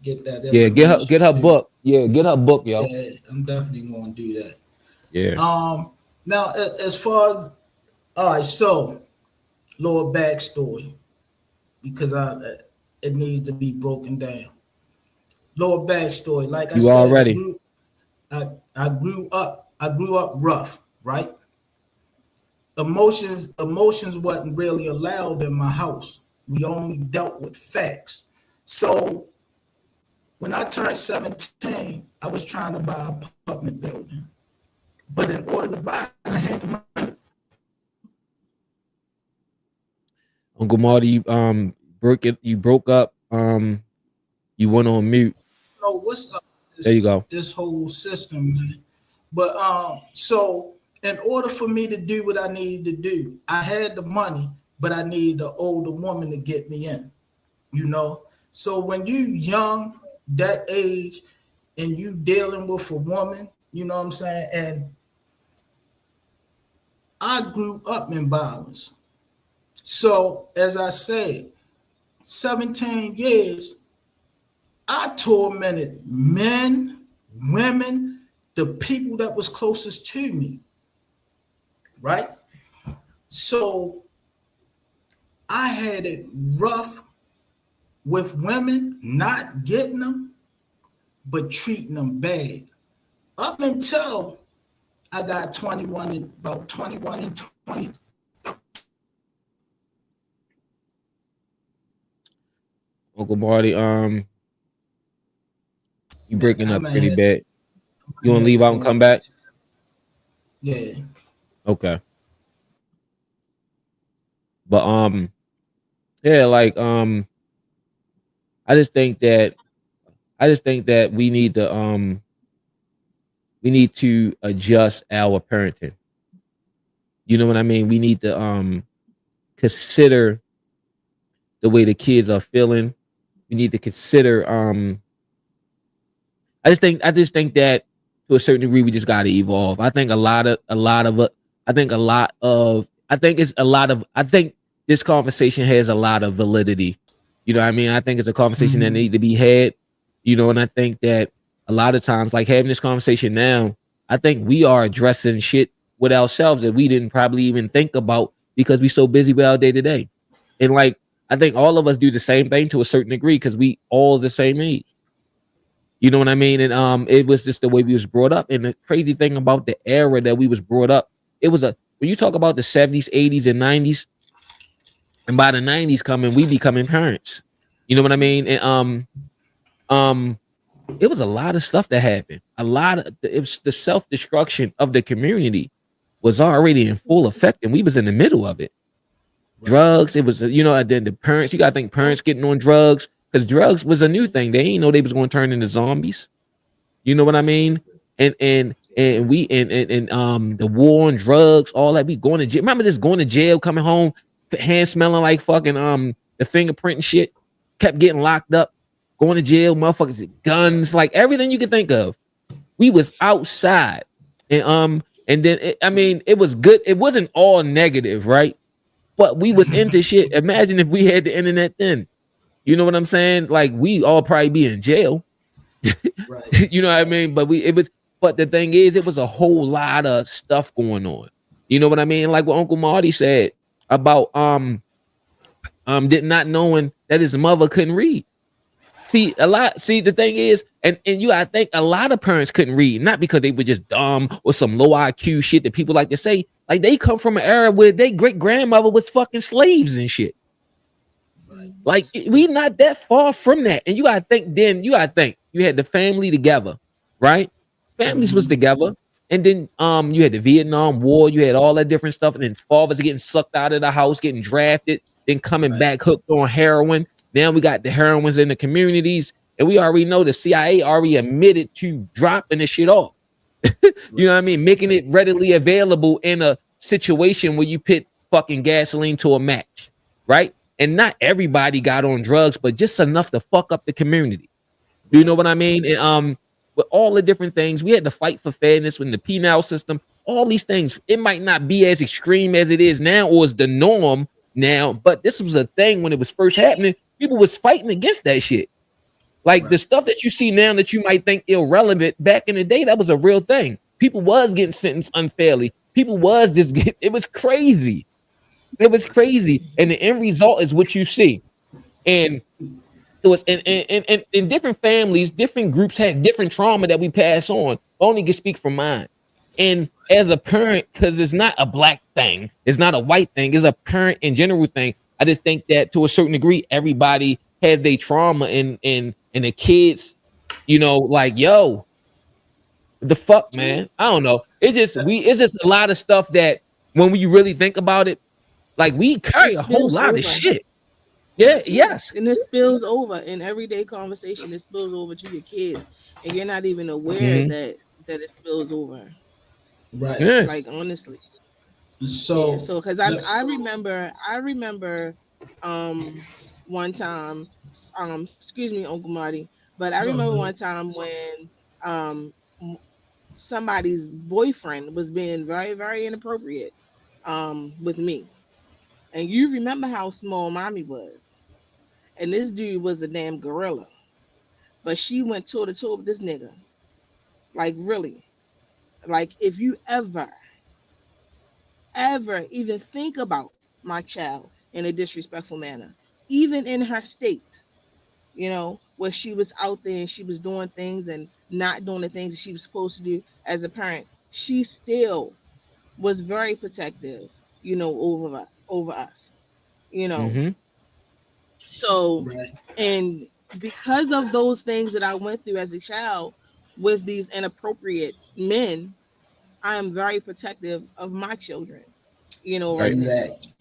get that Yeah, information get her too. book. Yeah, get her book, yo. Yeah, I'm definitely going to do that. Yeah. Now as far as, all right, so little backstory because it needs to be broken down. Lower backstory, like I You said, already. I grew up rough, right? Emotions wasn't really allowed in my house. We only dealt with facts. So when I turned 17, I was trying to buy an apartment building. But in order to buy it, I had to money. Uncle Marty, you broke up. You went on mute. Know what's up There you go. this whole system, man. But so in order for me to do what I needed to do, I had the money, but I needed an older woman to get me in, you know. So when you young, that age, and you dealing with a woman, you know what I'm saying? And I grew up in violence. So as I said, 17 years, I tormented men, women, the people that was closest to me, right? So I had it rough with women, not getting them, but treating them bad. Up until I got 21 and about 21 and 20. Uncle Marty, you breaking I up might pretty have, bad. You I want to had to leave out and go come out. back? Yeah. Okay. But yeah, like I just think that we need to adjust our parenting. You know what I mean? We need to consider the way the kids are feeling. We need to consider I just think that to a certain degree we just got to evolve. I think I think this conversation has a lot of validity. You know what I mean? I think it's a conversation that Mm-hmm. needs to be had. You know, and I think that a lot of times, like having this conversation now, I think we are addressing shit with ourselves that we didn't probably even think about because we so busy with our day to day. And like I think all of us do the same thing to a certain degree because we all the same age. You know what I mean? And it was just the way we was brought up. And the crazy thing about the era that we was brought up, it was a when you talk about the 70s, 80s, and 90s, and by the 90s coming, we becoming parents. You know what I mean? And um it was a lot of stuff that happened. It was the self-destruction of the community was already in full effect, and we was in the middle of it. Right. Drugs, it was you know, and then the parents, you gotta think parents getting on drugs because drugs was a new thing. They ain't know they was going to turn into zombies. You know what I mean? And we and the war on drugs, all that. We going to jail. Remember this going to jail, coming home, hand smelling like fucking the fingerprint and shit. Kept getting locked up, going to jail, motherfuckers with guns, like everything you could think of. We was outside, and then I mean, it was good. It wasn't all negative, right? But we was into shit. Imagine if we had the internet then. You know what I'm saying? Like we all probably be in jail. Right. You know what I mean? But the thing is, it was a whole lot of stuff going on. You know what I mean? Like what Uncle Marty said about did not knowing that his mother couldn't read. See, the thing is, and I think a lot of parents couldn't read, not because they were just dumb or some low IQ shit that people like to say. Like they come from an era where their great grandmother was fucking slaves and shit. Like we not that far from that. And you gotta think, then you gotta think you had the family together, right? Families was together. And then you had the Vietnam War, you had all that different stuff, and then fathers getting sucked out of the house, getting drafted, then coming Right. back hooked on heroin. Now we got the heroines in the communities, and we already know the CIA already admitted to dropping this shit off. You know what I mean? Making it readily available in a situation where you put fucking gasoline to a match, right? And not everybody got on drugs, but just enough to fuck up the community. Do you know what I mean? And, with all the different things, we had to fight for fairness with the penal system. All these things, it might not be as extreme as it is now, or is the norm now, but this was a thing when it was first happening. People was fighting against that shit. Like the Right. stuff that you see now that you might think irrelevant, back in the day, that was a real thing. People was getting sentenced unfairly. People was just it was crazy. It was crazy. And the end result is what you see. And so it's in different families, different groups have different trauma that we pass on. I only can speak from mine. And as a parent, because it's not a black thing, it's not a white thing, it's a parent in general thing. I just think that to a certain degree, everybody has their trauma and the kids, you know, like, yo, the fuck, man. I don't know. It's just a lot of stuff that when we really think about it, like we It carry a whole spills lot of over. shit. Yeah, Yeah, yes. and it spills over in everyday conversation. It spills over to your kids, and you're not even aware Mhm. that it spills over. Right. Like Yes. honestly, yeah. So, So, because let- I remember, one time, excuse me, Uncle Marty, but I it's all remember good. one time when m- somebody's boyfriend was being very, very inappropriate, with me, and you remember how small mommy was, and this dude was a damn gorilla. But she went toe to toe with this nigga. Like really. Like if you ever even think about my child in a disrespectful manner, even in her state, where she was out there and she was doing things and not doing the things that she was supposed to do as a parent, she still was very protective, over us, you know. Mhm. So, right. and because of those things that I went through as a child with these inappropriate men, I am very protective of my children, Right. right now. Exactly.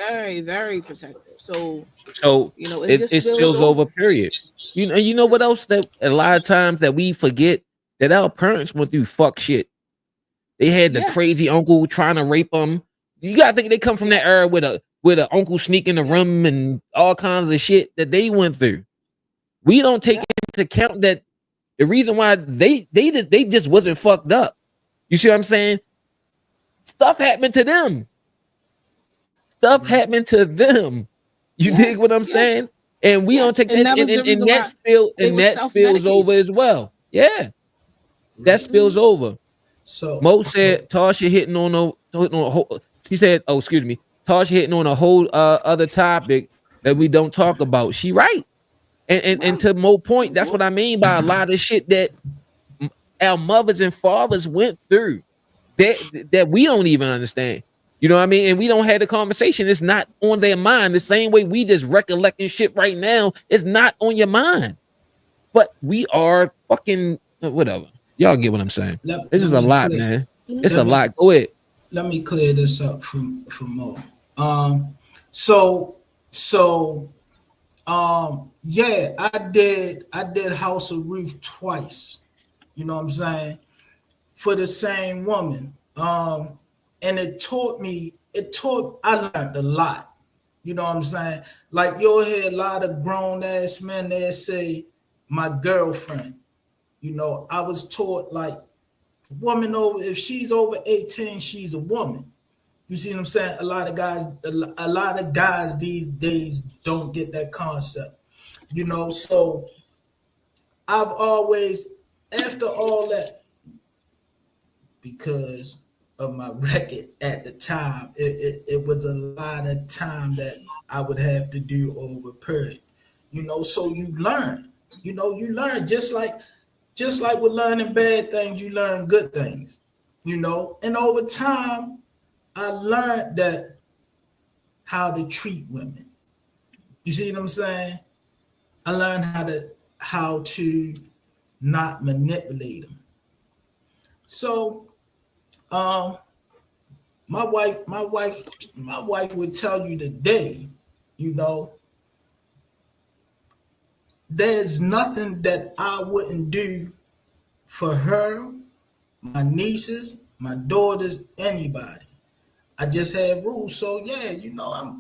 Very, very protective. So, So it it just spills spills over, over. period. You know what else that a lot of times that we forget, that our parents went through fuck shit. They had the Yes. crazy uncle trying to rape them. You gotta think they come from that Yes. era with a uncle sneaking the room Yes. and all kinds of shit that they went through. We don't take Yep. into account that the reason why they just wasn't fucked up. You see what I'm saying? Stuff happened to them. Stuff Right. happened to them. You dig what Yes. I'm saying? Yes. And we don't Yes. take And that, that was the and reason that why spill they and were that self spills over medicating. as well. Yeah, that Right. spills Hmm. over. So, Mo so said Tasha hitting on a whole. She said, "Oh, excuse me, Tasha hitting on a whole other topic that we don't talk about." She right, and Right. to Mo point, that's what I mean by a lot of shit that our mothers and fathers went through that we don't even understand. You know what I mean? And we don't have the conversation. It's not on their mind. The same way we just recollecting shit right now. It's not on your mind. But we are fucking whatever. Y'all get what I'm saying. This is let a me lot, clear man. It's Hmm. a let me lot. Go ahead. let me clear this up for more. Um, so so yeah, I did House of Ruth twice. You know what I'm saying? For the same woman. And I learned a lot. You know what I'm saying? Like you'll hear a lot of grown ass men that say, my girlfriend. I was taught like woman over if she's over 18, she's a woman. You see what I'm saying? A lot of guys these days don't get that concept. So I've always, after all that, because of my record at the time, it was a lot of time that I would have to do over period. So you learn just like with learning bad things, you learn good things. And over time, I learned that how to treat women. You see what I'm saying? I learned how to not manipulate them. So, um, my wife would tell you today, you know, there's nothing that I wouldn't do for her, my nieces, my daughters, anybody. I just have rules. So yeah, you know,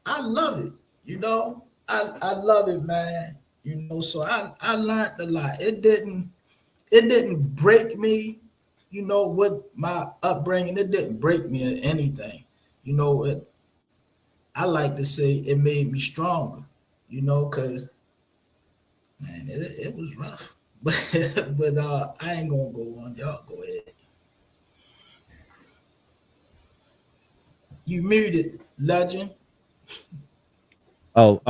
I love it. You know, I love it, man. You know, so I learned a lot. It didn't break me, you know, with my upbringing. It didn't break me or anything. You know, I like to say it made me stronger, you know, because man, it was rough. But I ain't gonna go on. Y'all go ahead. You muted, legend. Oh,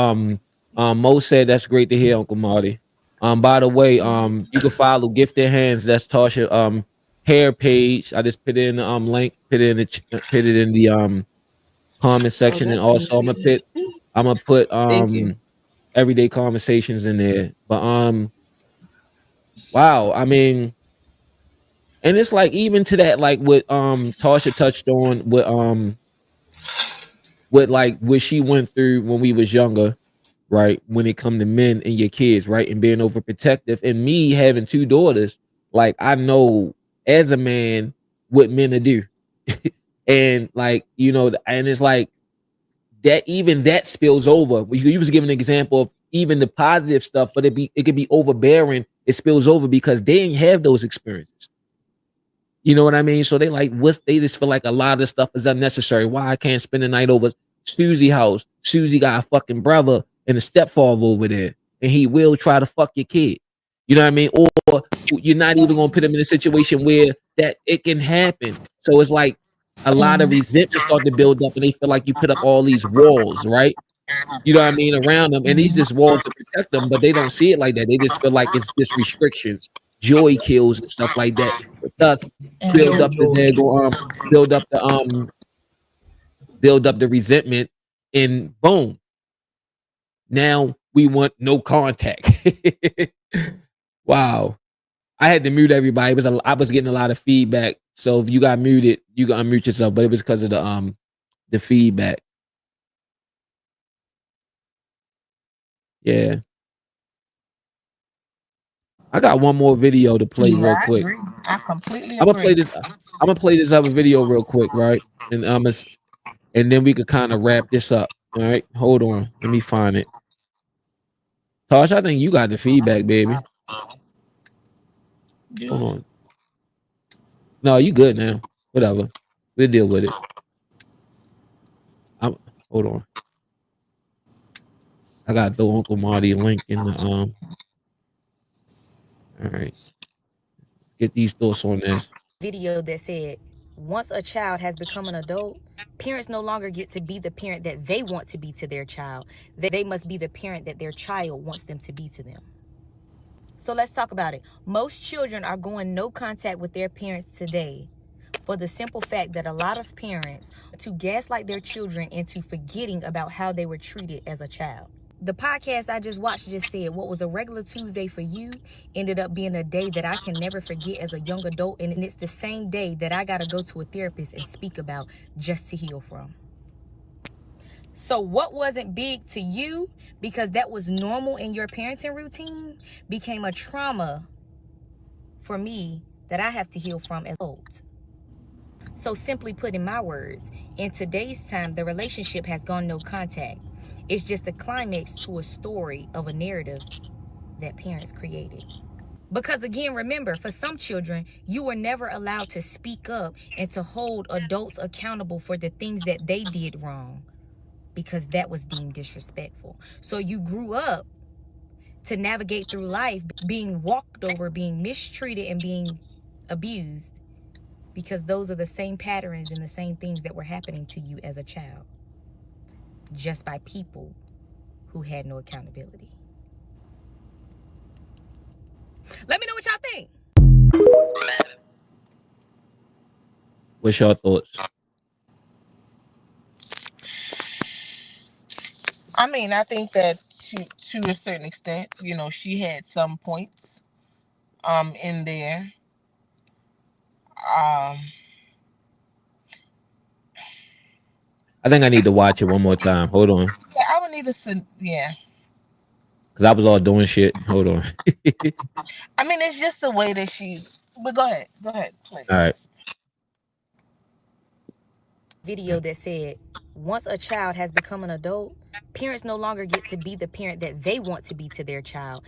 Mo said that's great to hear, Uncle Marty. By the way, you can follow Gifted Hands. That's Tasha hair page. I just put it in the link, put it in the put it in the comment Oh, section, and that's also amazing. I'm gonna put Thank you. everyday conversations in there. But wow, I mean, and it's like even to that, like what Tasha touched on with like what she went through when we was younger, right? When it come to men and your kids, right? And being overprotective, and me having two daughters, like I know as a man what men to do. And like, you know, and it's like that even that spills over. You was giving an example of even the positive stuff, but it could be overbearing. It spills over because they didn't have those experiences. You know what I mean? So they just feel like a lot of this stuff is unnecessary. Why I can't spend the night over Susie house? Susie got a fucking brother and a stepfather over there, and he will try to fuck your kid. You know what I mean? Or you're not even gonna put him in a situation where that it can happen. So it's like a lot of resentment start to build up, and they feel like you put up all these walls, right? You know what I mean, around them, and these just walls to protect them, but they don't see it like that. They just feel like it's just restrictions, joy kills, and stuff like that. But thus build up the Killjoy. build up the build up the resentment, and boom, now we want no contact. Wow, I had to mute everybody. I was getting a lot of feedback, so if you got muted, you can unmute yourself. But it was because of the feedback. Yeah. I got one more video to play Yeah, real I quick. agree. I completely I'm gonna play agree. this. I'm gonna play this other video real quick, right? And and then we could kind of wrap this up. All right, hold on. Let me find it. Tosh, I think you got the feedback, baby. Hold Yeah. on. No, you good now. Whatever. We'll deal with it. I'm, hold on. I got to throw Uncle Marty a link in the All right. Get these thoughts on this. Video that said, once a child has become an adult, parents no longer get to be the parent that they want to be to their child. They must be the parent that their child wants them to be to them. So let's talk about it. Most children are going no contact with their parents today for the simple fact that a lot of parents to gaslight their children into forgetting about how they were treated as a child. The podcast I just watched just said what was a regular Tuesday for you ended up being a day that I can never forget as a young adult, and it's the same day that I got to go to a therapist and speak about just to heal from. So what wasn't big to you because that was normal in your parenting routine became a trauma for me that I have to heal from as old. So simply put in my words, in today's time, the relationship has gone no contact. It's just a climax to a story of a narrative that parents created. Because again, remember, for some children, you were never allowed to speak up and to hold adults accountable for the things that they did wrong because that was deemed disrespectful. So you grew up to navigate through life being walked over, being mistreated, and being abused because those are the same patterns and the same things that were happening to you as a child, just by people who had no accountability. Let me know what y'all think. What's your thoughts? I mean, I think that to a certain extent, she had some points in there. Um I think I need to watch it one more time. Hold on, yeah, I would need to yeah. because I was all doing shit. Hold on. I mean, it's just the way that she's. But go ahead. Go ahead, please. All right. Video that said, once a child has become an adult, parents no longer get to be the parent that they want to be to their child.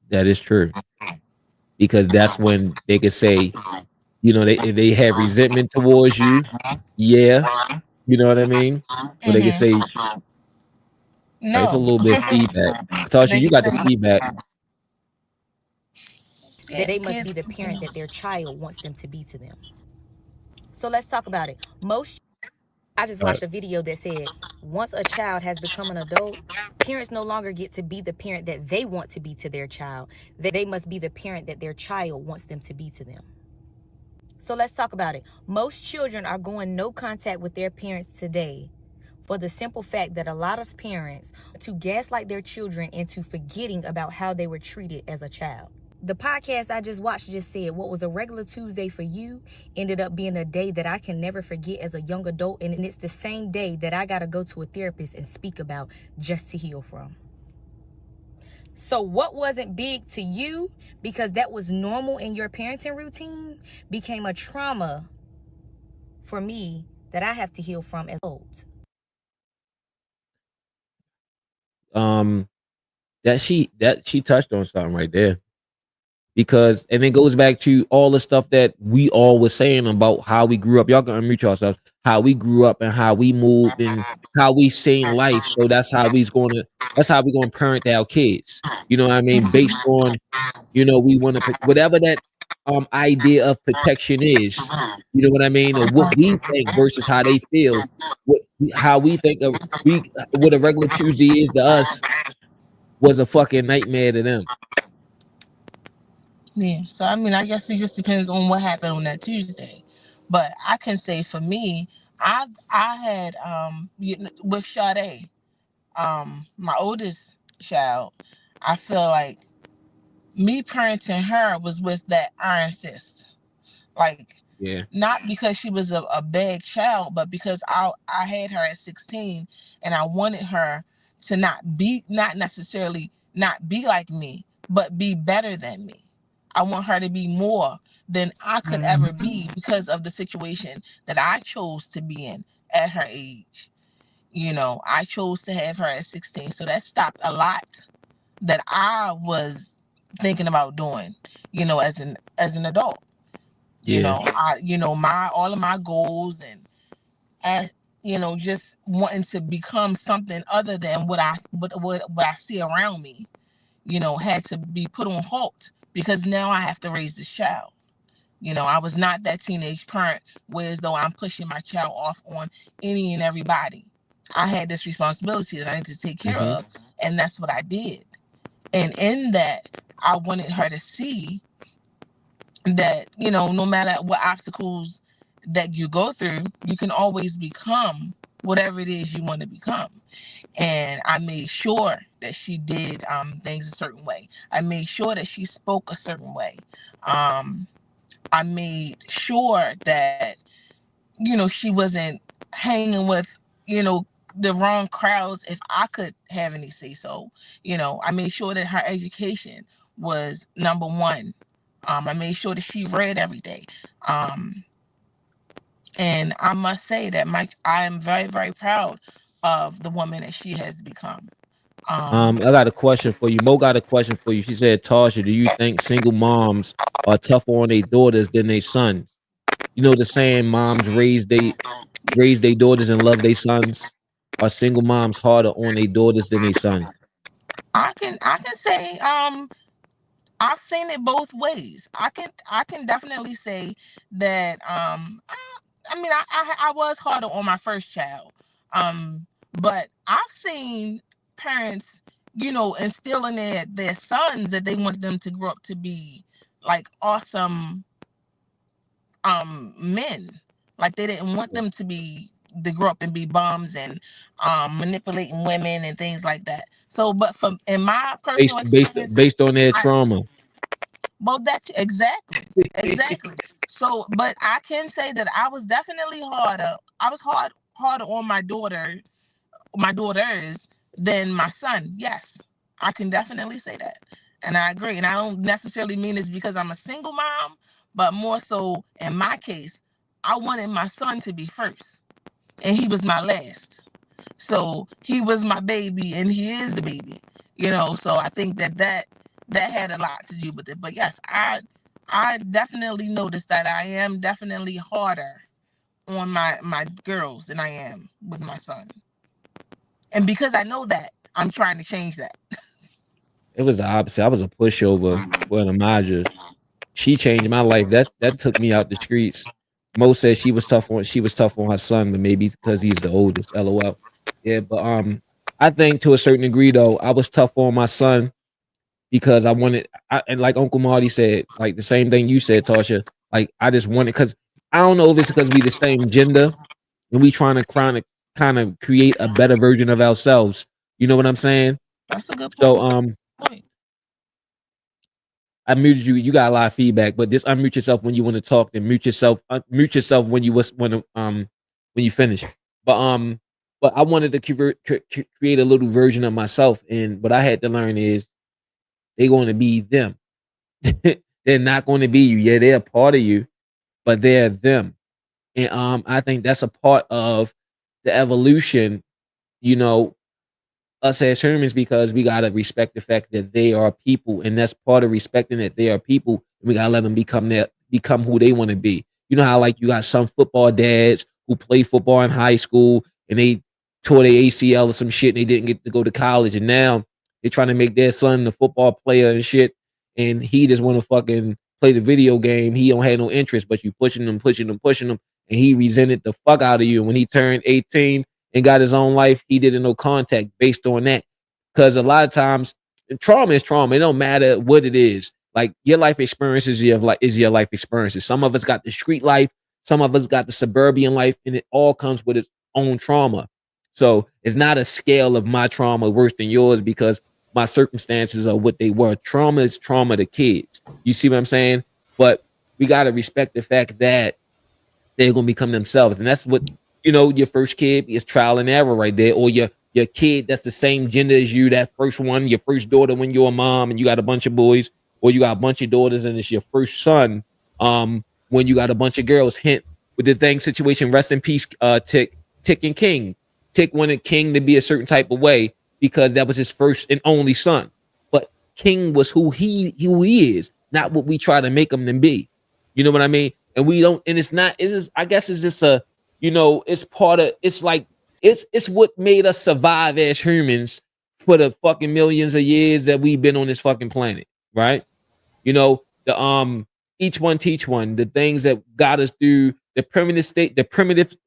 That is true. Because that's when they could say, you know, if they have resentment towards you, yeah, you know what I mean? Or they could Mm-hmm. say, it's a No. little bit of feedback. Tasha, They you can got the say, feedback. yeah, They must be kids. the parent that their child wants them to be to them. So let's talk about it. I just All right. watched a video that said, once a child has become an adult, parents no longer get to be the parent that they want to be to their child. They must be the parent that their child wants them to be to them. So let's talk about it. Most children are going no contact with their parents today for the simple fact that a lot of parents to gaslight their children into forgetting about how they were treated as a child. The podcast I just watched just said what was a regular Tuesday for you ended up being a day that I can never forget as a young adult, and it's the same day that I got to go to a therapist and speak about just to heal from. So what wasn't big to you because that was normal in your parenting routine became a trauma for me that I have to heal from as old. Um, that she touched on something right there. Because and it goes back to all the stuff that we all was saying about how we grew up. Y'all can unmute yourselves. How we grew up and how we moved and how we seen life. So that's how we gonna parent our kids. You know what I mean? Based on, we want to whatever that idea of protection is. You know what I mean? Or what we think versus how they feel. How we think of what a regular Tuesday is to us was a fucking nightmare to them. Yeah. So I mean, I guess it just depends on what happened on that Tuesday. But I can say for me, I had with Sade, my oldest child, I feel like me parenting her was with that iron fist. Like, Yeah. not because she was a bad child, but because I had her at 16 and I wanted her to not necessarily not be like me, but be better than me. I want her to be more than I could ever be because of the situation that I chose to be in at her age. I chose to have her at 16. So that stopped a lot that I was thinking about doing, as an adult. Yeah. My all of my goals and as just wanting to become something other than what I see around me, had to be put on halt because now I have to raise this child. I was not that teenage parent where as though I'm pushing my child off on any and everybody. I had this responsibility that I need to take care Hmm. of, and that's what I did. And in that, I wanted her to see that, no matter what obstacles that you go through, you can always become whatever it is you want to become. And I made sure that she did things a certain way. I made sure that she spoke a certain way. I made sure that, she wasn't hanging with, the wrong crowds if I could have any say so. I made sure that her education was number one. I made sure that she read every day. Um, and I must say that I am very, very proud of the woman that she has become. I got a question for you. Mo got a question for you. She said, Tasha, do you think single moms are tougher on their daughters than their sons? You know the saying, moms raise their daughters and love their sons. Are single moms harder on their daughters than their sons? I can say I've seen it both ways. I can definitely say that I mean I was harder on my first child. But I've seen parents, instill in their sons that they want them to grow up to be like awesome men. Like they didn't want them to be to grow up and be bums and manipulating women and things like that. So, but from in my personal experience, based on their trauma. well, that's exactly. So, but I can say that I was definitely harder. I was harder on my daughters than my son. Yes, I can definitely say that, and I agree. And I don't necessarily mean this because I'm a single mom, but more so in my case, I wanted my son to be first, and he was my last. So he was my baby, and he is the baby. So I think that had a lot to do with it. But yes, I definitely noticed that I am definitely harder on my girls than I am with my son. And because I know that, I'm trying to change that. It was the opposite. I was a pushover with Amaja. She changed my life. That took me out the streets. Mo said she was tough on her son, but maybe because he's the oldest. LOL. Yeah, but I think to a certain degree though, I was tough on my son because and like Uncle Marty said, like the same thing you said, Tasha. Like I just wanted because I don't know if it's because we the same gender and we trying to kind of create a better version of ourselves. You know what I'm saying? That's a good So point. I muted you. You got a lot of feedback, but just unmute yourself when you want to talk, and mute yourself when when you finish. But I wanted to create a little version of myself, and what I had to learn is they're going to be them. They're not going to be you. Yeah, they're a part of you, but they're them. And I think that's a part of the evolution. You know, us as humans, because we gotta respect the fact that they are people, and that's part of respecting that they are people. We gotta let them become who they want to be. You know how like you got some football dads who play football in high school and they tore their ACL or some shit and they didn't get to go to college, and now they're trying to make their son a football player and shit, and he just want to fucking play the video game. He don't have no interest, but you pushing him, and he resented the fuck out of you. When he turned 18 and got his own life, he didn't know contact based on that. Because a lot of times, trauma is trauma. It don't matter what it is. Like your life experiences is your life experiences. Some of us got the street life, some of us got the suburban life, and it all comes with its own trauma. So it's not a scale of my trauma worse than yours because my circumstances are what they were. Trauma is trauma to kids. You see what I'm saying? But we got to respect the fact that they're gonna become themselves, and that's what your first kid is trial and error right there, or your kid that's the same gender as you, that first one, your first daughter when you're a mom and you got a bunch of boys, or you got a bunch of daughters and it's your first son when you got a bunch of girls. Hint with the thing situation. Rest in peace, Tick and King. Tick wanted King to be a certain type of way because that was his first and only son, but King was who he is, not what we try to make him to be. You know what I mean? And we don't, and it's not, it's just, I guess it's just it's part of, it's like, it's what made us survive as humans for the fucking millions of years that we've been on this fucking planet, right? The each one teach one, the things that got us through the primitive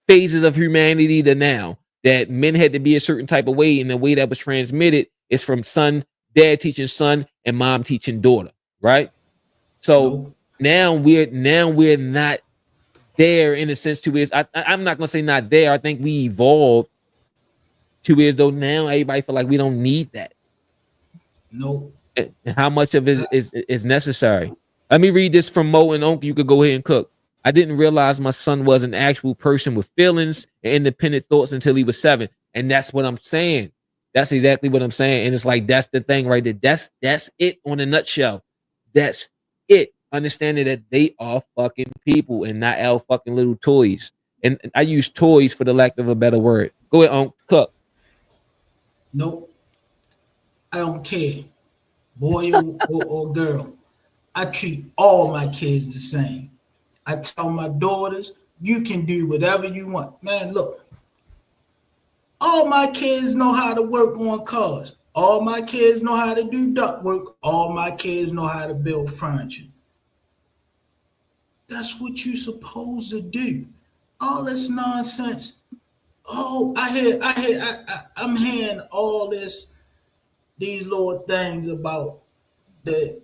phases of humanity to now, that men had to be a certain type of way, and the way that was transmitted is from dad teaching son and mom teaching daughter, right? So now we're not there in a sense to is I'm not gonna say not there. I think we evolved to is though now everybody feel like we don't need that. Nope. And how much of it is necessary? Let me read this from Mo and Uncle. You could go ahead and cook. I didn't realize my son was an actual person with feelings and independent thoughts until he was 7. And that's what I'm saying. That's exactly what I'm saying. And it's like that's the thing right there. That's it on a nutshell. That's it. Understanding that they are fucking people and not our fucking little toys. And I use toys for the lack of a better word. Go ahead, cook. Nope. I don't care, boy or girl. I treat all my kids the same. I tell my daughters, you can do whatever you want. Man, look, all my kids know how to work on cars. All my kids know how to do duct work. All my kids know how to build furniture. That's what you're supposed to do. All this nonsense. Oh, I'm hearing all these little things about the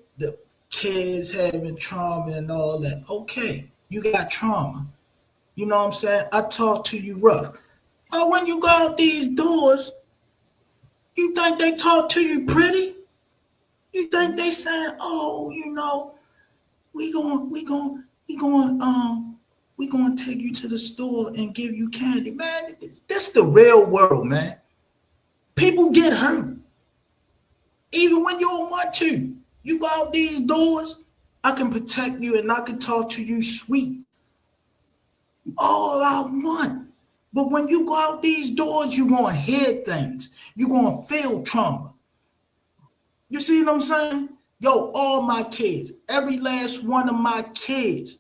kids having trauma and all that. Okay, you got trauma. You know what I'm saying? I talk to you rough. But when you go out these doors, you think they talk to you pretty? You think they saying, "Oh, we going to take you to the store and give you candy." Man, this the real world, man. People get hurt. Even when you don't want to. You go out these doors, I can protect you and I can talk to you sweet. All I want. But when you go out these doors, you're going to hear things. You're going to feel trauma. You see what I'm saying? Yo, all my kids, every last one of my kids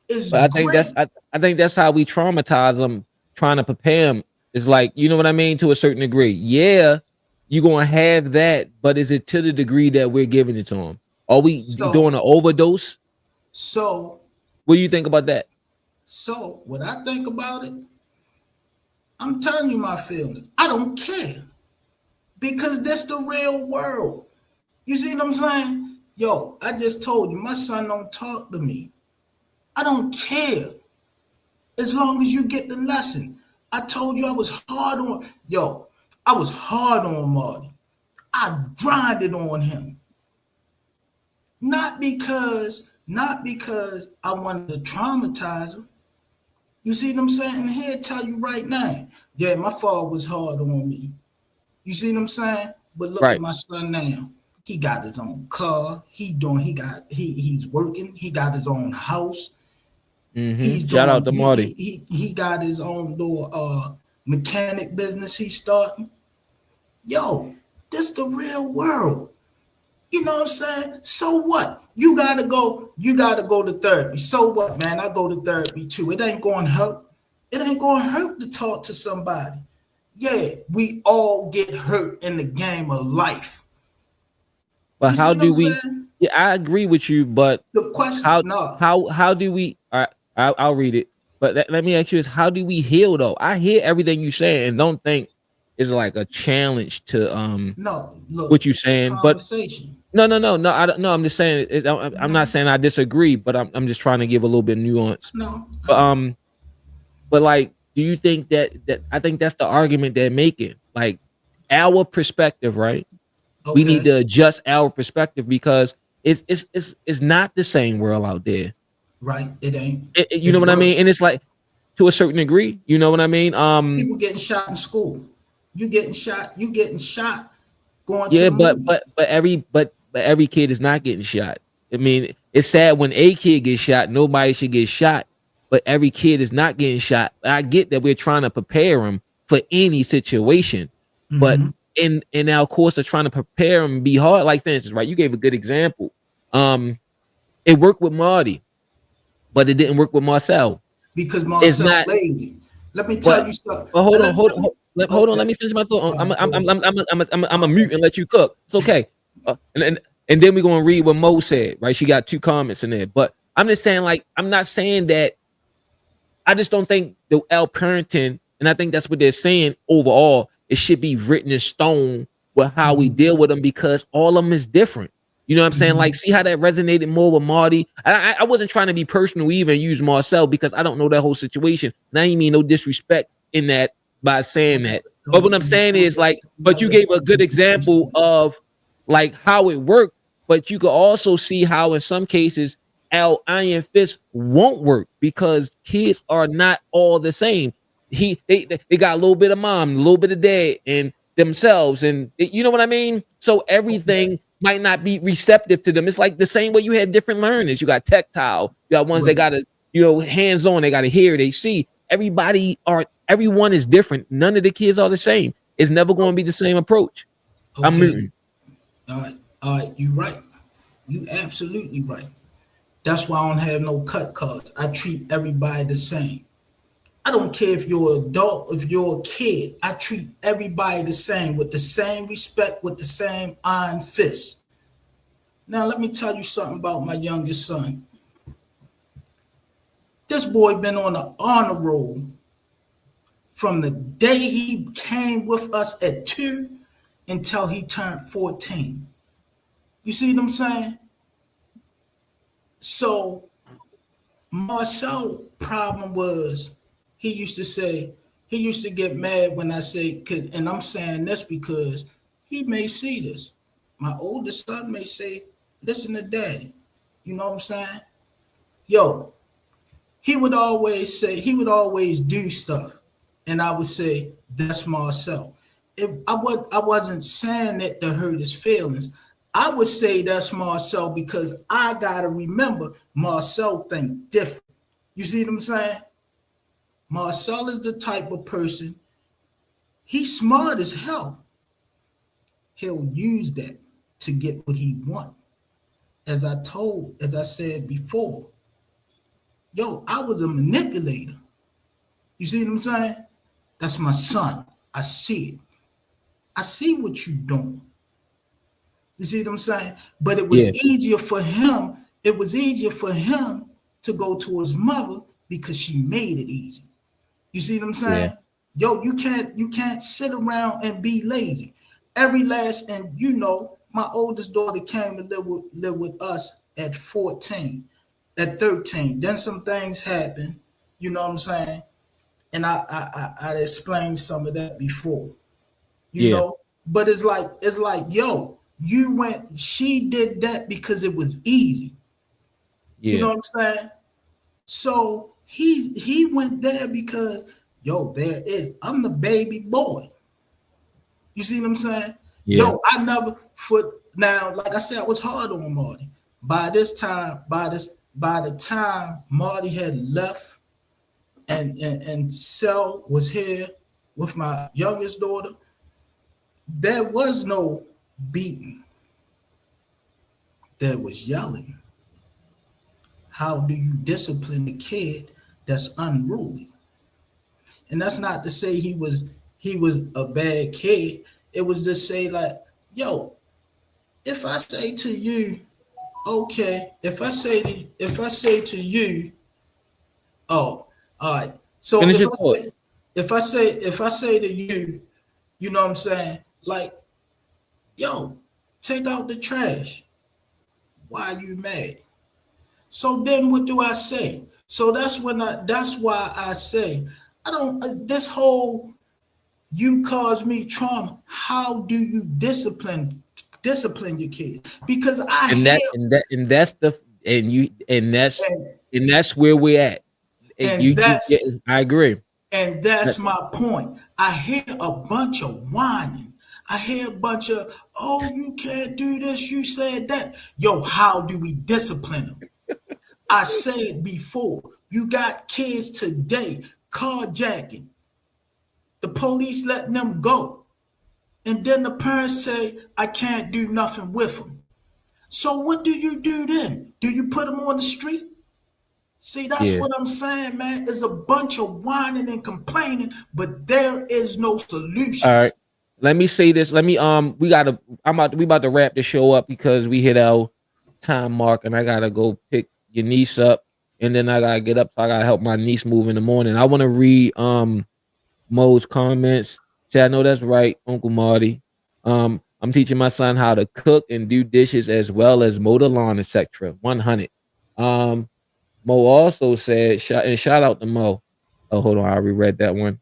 is But great. I think that's how we traumatize them, trying to prepare them. It's like, you know what I mean, to a certain degree. Yeah, you're gonna have that, but is it to the degree that we're giving it to them? Are we doing So, an overdose? so, What do you think about that? so, what I think about it, I'm telling you my feelings. I don't care because that's the real world. You see what I'm saying? Yo, I just told you, my son don't talk to me. I don't care as long as you get the lesson. I told you I was hard on, I was hard on Marty. I grinded on him. Not because I wanted to traumatize him. You see what I'm saying? And he'll tell you right now, yeah, my father was hard on me. You see what I'm saying? But look at Right. my son now. He got his own car. He's working. He got his own house. He's Shout out doing to Marty. he got his own little mechanic business he's starting. Yo, this the real world. You know what I'm saying? So what? You gotta go to therapy. So what, man? I go to therapy too. It ain't gonna hurt. It ain't gonna hurt to talk to somebody. Yeah, we all get hurt in the game of life. But You how see what I'm do we? saying? Yeah, I agree with you. But The question, how no, how do we? All right, I'll read it. But let me ask you this: how do we heal though? I hear everything you say and don't think it's like a challenge to no. what Look, you it's a saying. But conversation. no. I don't. No, I'm just saying. I'm not No, saying I disagree, but I'm just trying to give a little bit of nuance. no, I But know. like, do you think that I think that's the argument they're making? Like, our perspective, right? We need Okay, to adjust our perspective because it's not the same world out there. right. It ain't. You know It's what I mean? worse. And it's like to a certain degree, you know what I mean? People getting shot in school. You getting shot. You getting shot. Going to Yeah, the movies. but every kid is not getting shot. I mean, it's sad when a kid gets shot. Nobody should get shot, but every kid is not getting shot. I get that we're trying to prepare them for any situation, but Mm-hmm. in our course of trying to prepare them be hard. Like for instance, right? You gave a good example. Um, it worked with Marty, but it didn't work with Marcel. Because It's Marcel not. lazy. Let me tell But you something. but hold on, Let me. hold on. Let Okay. me finish my thought. All right. Go ahead. I'm a Okay. mute and let you cook. It's okay. And then we're gonna read what Mo said. Right? She got two comments in there. But I'm just saying, like, I'm not saying that. I just don't think the L parenting, and I think that's what they're saying overall. It should be written in stone with how we Mm-hmm. deal with them because all of them is different. You know what I'm saying? Like, Mm-hmm. see how that resonated more with Marty. I wasn't trying to be personal, even use Marcel because I don't know that whole situation. And I ain't mean no disrespect in that by saying Okay. that. But what I'm You saying is like, but got you that gave a right. good example of like how it worked, but you could also see how in some cases our iron fist won't work because kids are not all the same. They got a little bit of mom, a little bit of dad, and themselves, and you know what I mean. So Okay. everything might not be receptive to them. It's like the same way you have different learners. You got tactile, you got ones that Right. got to hands on. They got to hear, they see. Everyone is different. None of the kids are the same. It's never going to be the same approach. I'm Okay. muting. All right. All right. You right. You absolutely right. That's why I don't have no cut cards. I treat everybody the same. I don't care if you're an adult, if you're a kid. I treat everybody the same with the same respect, with the same iron fist. Now let me tell you something about my youngest son. This boy been on the honor roll from the day he came with us at 2 until he turned 14. You see what I'm saying? So Marcel problem was he used to get mad when I say, and I'm saying this because he may see this. My oldest son may say, listen to daddy. You know what I'm saying? Yo, he would always do stuff. And I would say, that's Marcel. If I wasn't saying it to hurt his feelings. I would say that's Marcel because I gotta remember Marcel think different. You see what I'm saying? Marcel is the type of person, he's smart as hell. He'll use that to get what he wants. As I said before, yo, I was a manipulator. You see what I'm saying? That's my son. I see it. I see what you're doing. You see what I'm saying? But it was easier for him. It was easier for him to go to his mother because she made it easy. You see what I'm saying? Yo, you can't sit around and be lazy. And you know, my oldest daughter came to live with us at 14, at 13. Then some things happened, you know what I'm saying? And I explained some of that before, you know. But it's like, yo, she did that because it was easy. You know what I'm saying? So he went there because, yo, there is. I'm the baby boy. You see what I'm saying? Yo, I never now, like I said, I was hard on Marty. By the time Marty had left and Cell was here with my youngest daughter, there was no beating. There was yelling. How do you discipline a kid that's unruly? And that's not to say he was a bad kid. It was to say like, yo, if I say to you, okay, if I say to you, oh, all right. So if I say to you, you know what I'm saying, like, yo, take out the trash. Why are you mad? So then what do I say? So that's why I say, I don't, this whole, you cause me trauma. How do you discipline your kids? Because that's where we're at. I agree. And that's my point. I hear a bunch of whining. I hear a bunch of, oh, you can't do this, you said that. Yo, how do we discipline them? I said before, you got kids today carjacking. The police letting them go. And then the parents say, I can't do nothing with them. So what do you do then? Do you put them on the street? See, that's what I'm saying, man. It's a bunch of whining and complaining, but there is no solution. All right. Let me say this. We about to wrap the show up because we hit our time mark and I gotta go pick your niece up and then I gotta get up. So I gotta help my niece move in the morning. I want to read Mo's comments. Say, I know that's right, Uncle Marty. I'm teaching my son how to cook and do dishes as well as mow the lawn, etc. 100. Mo also said, shout out to Mo. Oh, hold on, I reread that one.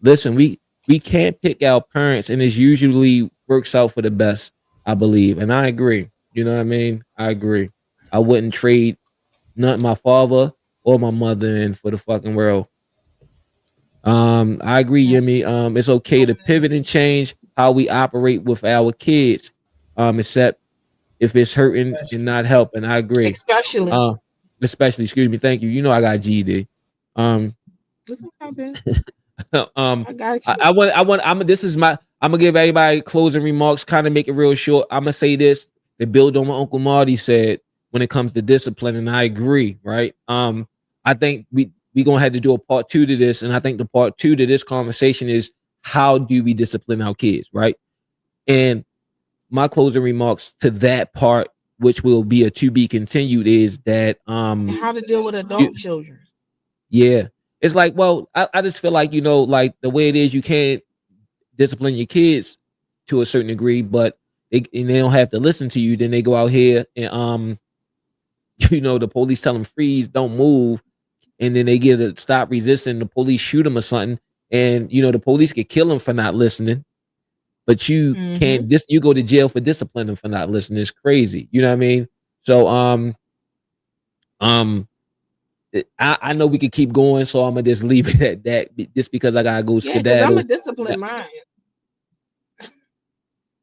Listen, we can't pick our parents, and it usually works out for the best, I believe, and I agree. You know what I mean? I agree. I wouldn't trade not my father or my mother in for the fucking world. I agree, Yemi. It's okay to pivot and change how we operate with our kids, except if it's hurting and not helping. I agree. Especially, excuse me, thank you. You know I got GD. I'm gonna give everybody closing remarks, kind of make it real short. I'm gonna say this to build on what Uncle Marty said when it comes to discipline, and I agree, right? I think we gonna have to do a part 2 to this, and I think the part 2 to this conversation is how do we discipline our kids, right? And my closing remarks to that part, which will be a to be continued, is that how to deal with adult children. Yeah. It's like, well, I just feel like, like the way it is, you can't discipline your kids to a certain degree, but they don't have to listen to you. Then they go out here and you know, the police tell them freeze, don't move, and then they get to stop resisting. The police shoot them or something, and you know the police could kill them for not listening, but you can't. You go to jail for disciplining for not listening. It's crazy. You know what I mean? So um, I know we could keep going, so I'm gonna just leave it at that. Just because I gotta go Yeah, because I'm a skedaddle. disciplined mind.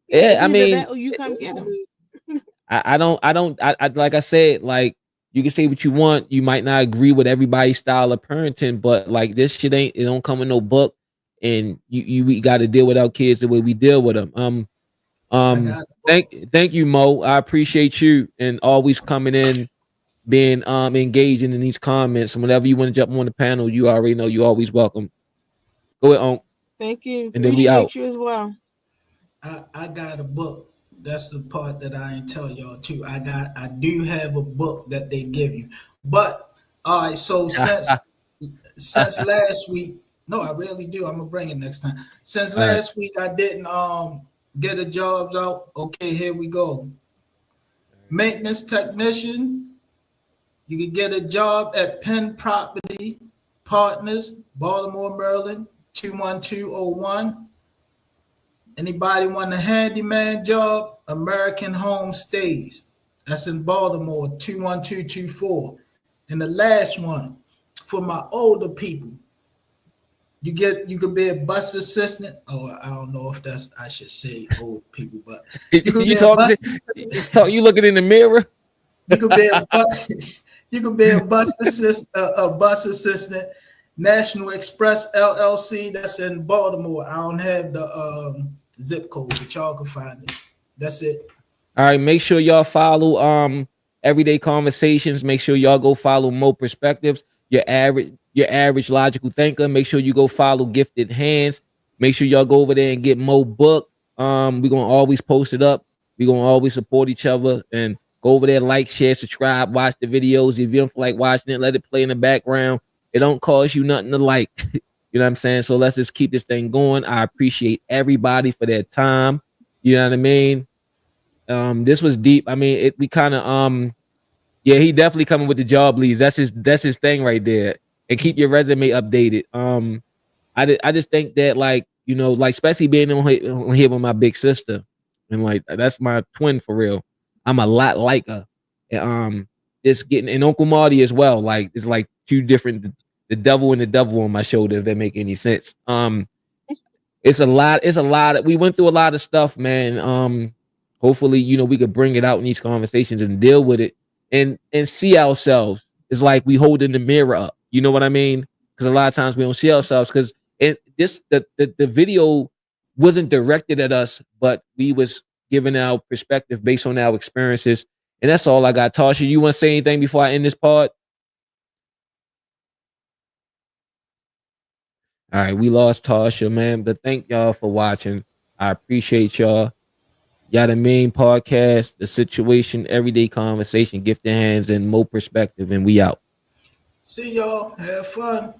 Yeah, Yeah, it's I either mean, that or you come get them. I like I said, like you can say what you want. You might not agree with everybody's style of parenting, but like this shit ain't it don't come in no book, and we got to deal with our kids the way we deal with them. I got a book. Thank you, Mo. I appreciate you and always coming in, being engaging in these comments. And whenever you want to jump on the panel, you already know you always welcome. Go ahead, Thank you. and then we out. Appreciate you as well. I got a book. That's the part that I ain't tell y'all too. I do have a book that they give you. But all right, so since last week, no, I really do. I'm gonna bring it next time. Since All right. last week I didn't get the jobs out. Okay, here we go. Maintenance technician. You can get a job at Penn Property Partners, Baltimore, Maryland, 21201. Anybody want a handyman job? American Home Stays. That's in Baltimore, 21224. And the last one, for my older people, you could be a bus assistant. Oh, I don't know if that's I should say old people, but you could be a bus assistant. You looking in the mirror? You could be a bus. You could be a bus assistant. National Express LLC. That's in Baltimore. I don't have the zip code, but y'all can find it. That's it. All right, make sure y'all follow Everyday Conversations. Make sure y'all go follow Mo Perspectives, your average logical thinker. Make sure you go follow Gifted Hands. Make sure y'all go over there and get Mo book. We're gonna always post it up. We're gonna always support each other and go over there, like, share, subscribe, watch the videos. If you don't feel like watching it, let it play in the background. It don't cost you nothing to like. You know what I'm saying? So let's just keep this thing going. I appreciate everybody for their time. You know what I mean? This was deep. I mean, we kind of yeah, he definitely coming with the job leads. That's his thing right there. And keep your resume updated. I just think that, like, you know, like, especially being on here with my big sister, and like that's my twin for real. I'm a lot like her. And, just getting, and Uncle Marty as well. Like, it's like two different, the devil and the devil on my shoulder, if that make any sense. It's a lot. We went through a lot of stuff, man. Hopefully, you know, we could bring it out in these conversations and deal with it and see ourselves. It's like we holding the mirror up. You know what I mean? Because a lot of times we don't see ourselves, because the video wasn't directed at us, but we was giving our perspective based on our experiences. And that's all I got. Tasha, you want to say anything before I end this part? All right, we lost Tasha, man, but thank y'all for watching. I appreciate y'all. Y'all the main podcast, The Situation, Everyday Conversation, Gifted Hands, and Mo Perspective, and we out. See y'all. Have fun.